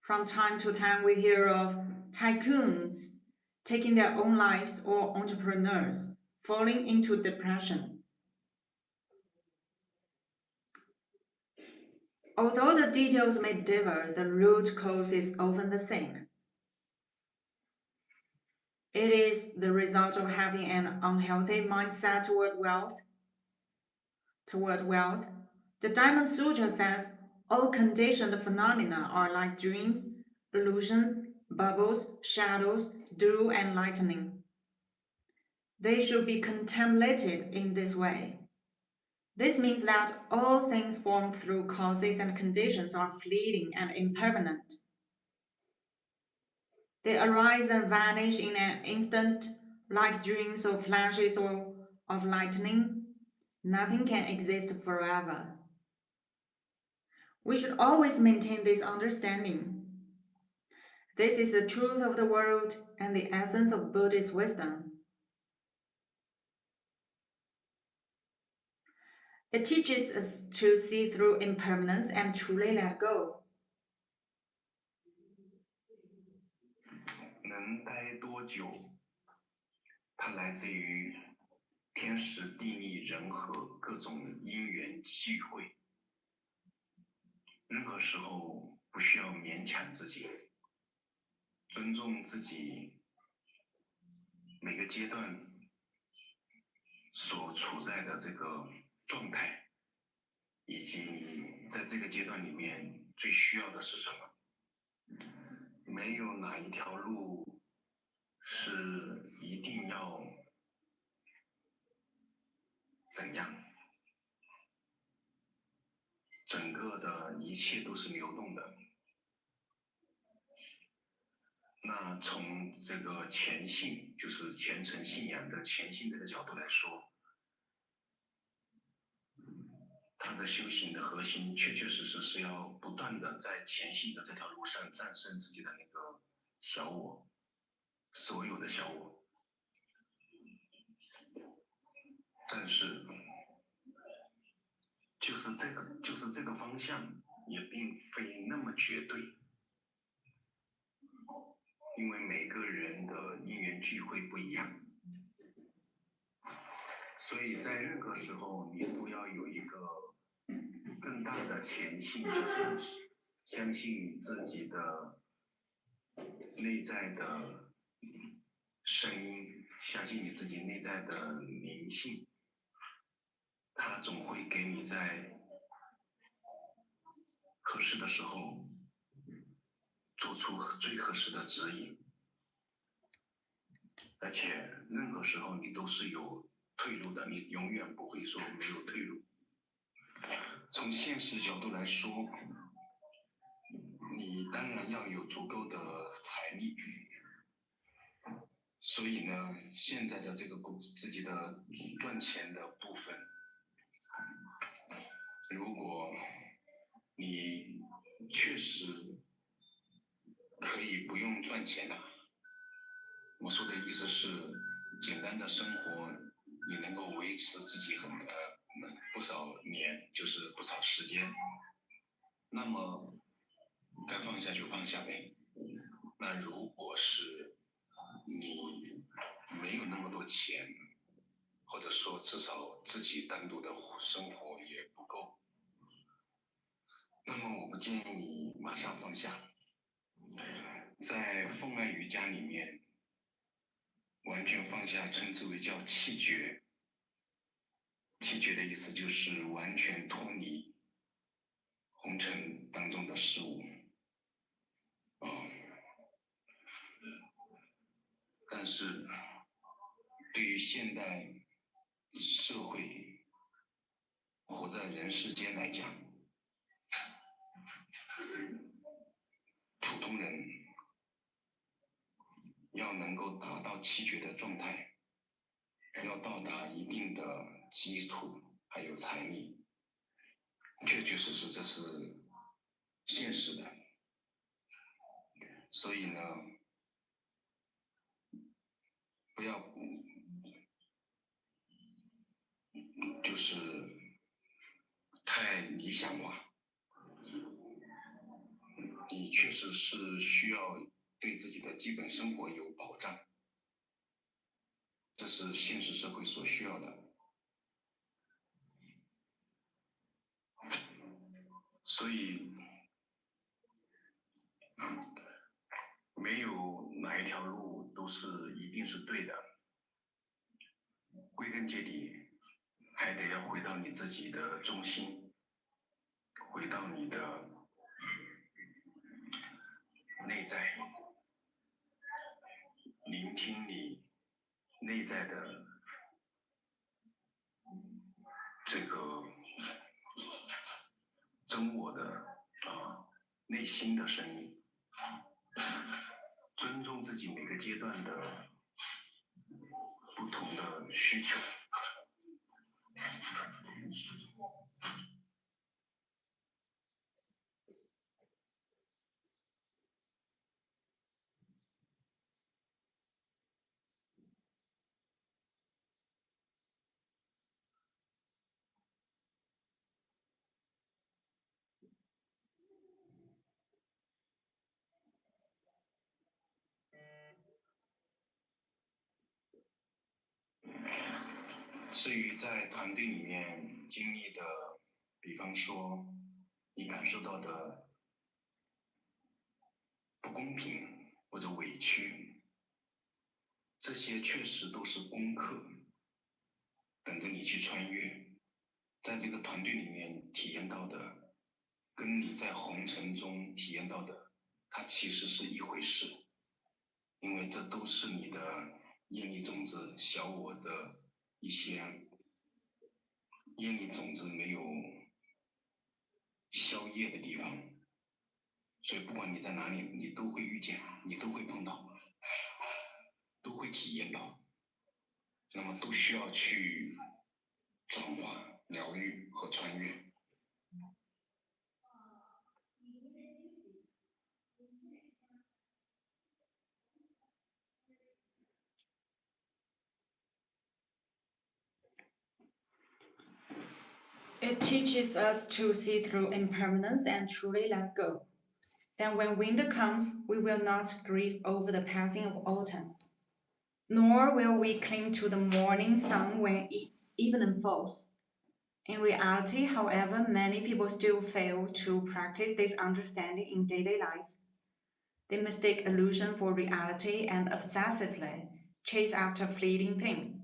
From time to time, we hear of tycoons taking their own lives or entrepreneurs falling into depression. Although the details may differ, the root cause is often the same. It is the result of having an unhealthy mindset toward wealth. The Diamond Sutra says all conditioned phenomena are like dreams, illusions, bubbles, shadows, dew, and lightning. They should be contemplated in this way. This means that all things formed through causes and conditions are fleeting and impermanent. They arise and vanish in an instant, like dreams or flashes of lightning. Nothing can exist forever. We should always maintain this understanding. This is the truth of the world and the essence of Buddhist wisdom. It teaches us to see through impermanence and truly let go. 能待多久，它来自于天时地利人和各种因缘际会。任何时候不需要勉强自己，尊重自己每个阶段所处在的这个状态，以及你在这个阶段里面最需要的是什么。没有哪一条路是一定要怎样，整个的一切都是流动的。那从这个虔信，就是虔诚信仰的虔信这个角度来说，他的修行的核心确确实实是要不断的在虔信的这条路上战胜自己的那个小我，所有的小我。但是就是这个方向也并非那么绝对，因为每个人的因缘聚会不一样，所以在任何时候你都要有一个更大的虔信，就是相信你自己的内在的声音，相信你自己内在的灵性，它总会给你在合适的时候做出最合适的指引，而且任何时候你都是有退路的，你永远不会说没有退路。从现实角度来说，你当然要有足够的财力，所以呢，现在的这个自己的赚钱的部分，如果你确实可以不用赚钱了，我说的意思是，简单的生活你能够维持自己不少年，就是不少时间，那么该放下就放下呗。那如果是你没有那么多钱，或者说至少自己单独的生活也不够，那么我不建议你马上放下。在奉爱瑜伽里面，完全放下称之为叫弃绝。弃绝的意思就是完全脱离红尘当中的事物。但是对于现代社会活在人世间来讲，普通人要能够达到弃绝的状态，要到达一定的基础还有财力，确确实实这是现实的。所以呢，不要就是太理想化，你确实是需要对自己的基本生活有保障，这是现实社会所需要的。所以没有哪一条路都是一定是对的，归根结底还得要回到你自己的中心，回到你的内在，聆听你内在的这个真我的内心的声音，尊重自己每个阶段的不同的需求。至于在团队里面经历的，比方说你感受到的不公平或者委屈，这些确实都是功课，等着你去穿越。在这个团队里面体验到的，跟你在红尘中体验到的，它其实是一回事，因为这都是你的业力种子、小我的一些业力种子没有消业的地方，所以不管你在哪里，你都会遇见，你都会碰到，都会体验到，那么都需要去转化、疗愈和穿越。It teaches us to see through impermanence and truly let go. Then when winter comes, we will not grieve over the passing of autumn, nor will we cling to the morning sun when evening falls. In reality, however, many people still fail to practice this understanding in daily life. They mistake illusion for reality and obsessively chase after fleeting things.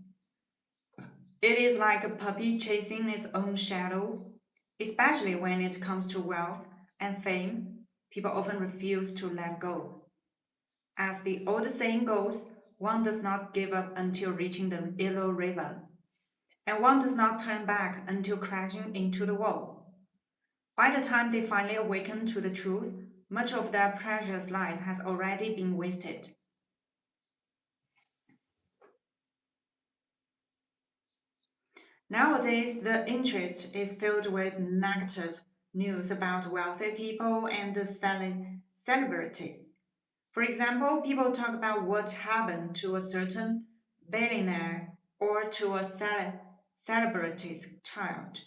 It is like a puppy chasing its own shadow, especially when it comes to wealth and fame. People often refuse to let go. As the old saying goes, one does not give up until reaching the yellow river, and one does not turn back until crashing into the wall. By the time they finally awaken to the truth, much of their precious life has already been wasted. Nowadays, the interest is filled with negative news about wealthy people and celebrities. For example, people talk about what happened to a certain billionaire or to a celebrity's child.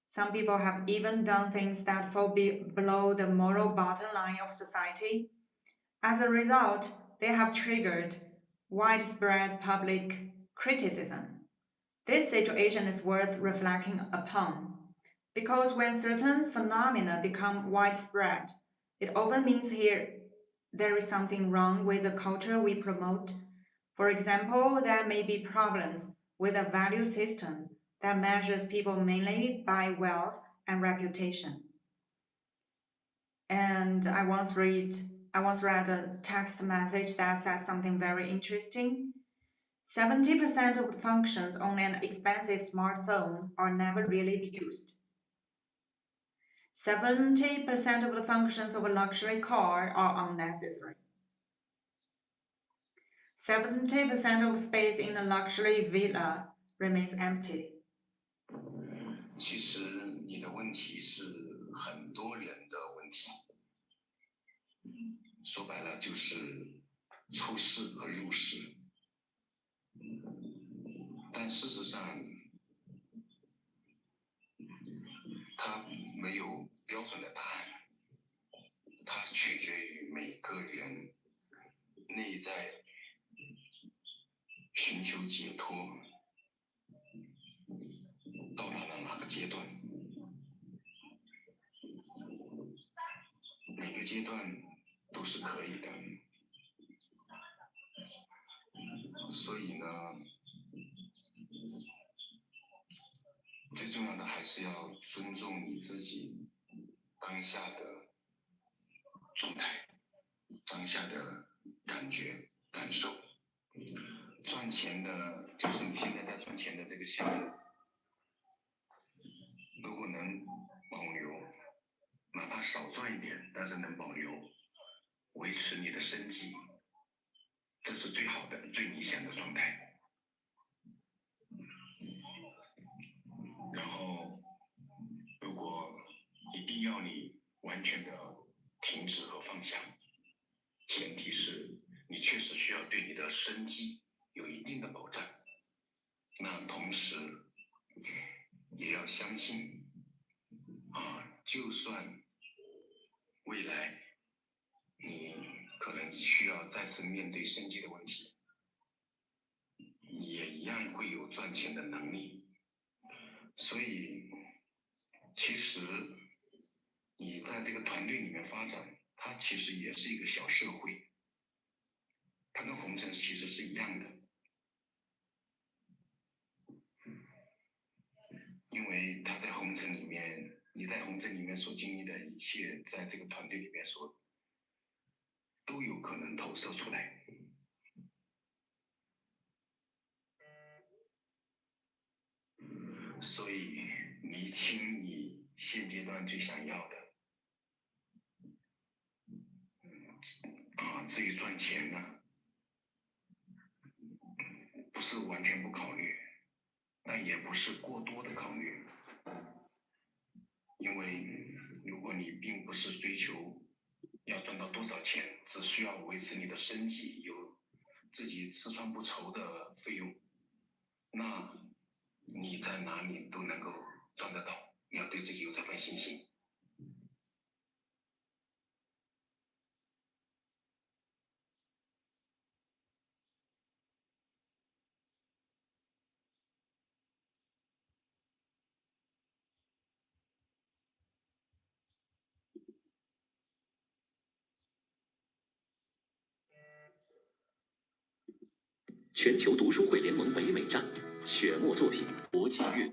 Some people have even done things that fall below the moral bottom line of society. As a result, they have triggered widespread public criticism. This situation is worth reflecting upon, because when certain phenomena become widespread, it often means there is something wrong with the culture we promote. For example, there may be problems with a value system that measures people mainly by wealth and reputation. And I once read a text message that says something very interesting. 70% of the functions on an expensive smartphone are never really used. 70% of the functions of a luxury car are unnecessary. 70% of space in a luxury villa remains empty. 其实你的问题是很多人的问题，说白了就是出世和入世。但事实上，它没有标准的答案，它取决于每个人内在寻求解脱到达了哪个阶段。每个阶段都是可以的，所以呢，最重要的还是要尊重你自己当下的状态、当下的感觉、感受。赚钱的，就是你现在在赚钱的这个项目，如果能保留，哪怕少赚一点，但是能保留，维持你的生计，这是最好的、最理想的状态。然后，如果一定要你完全的停止和放下，前提是你确实需要对你的生计有一定的保障。那同时也要相信，就算未来你可能需要再次面对生计的问题，你也一样会有赚钱的能力。所以，其实你在这个团队里面发展，它其实也是一个小社会，它跟红尘其实是一样的。因为他在红尘里面，你在红尘里面所经历的一切，在这个团队里面都有可能投射出来。所以厘清你现阶段最想要的。至于赚钱呢，不是完全不考虑，但也不是过多的考虑。因为如果你并不是追求要赚到多少钱，只需要维持你的生计，有自己吃穿不愁的费用，那你在哪里都能够赚得到。你要对自己有这份信心。全球读书会联盟北美站，雪墨作品国际阅读。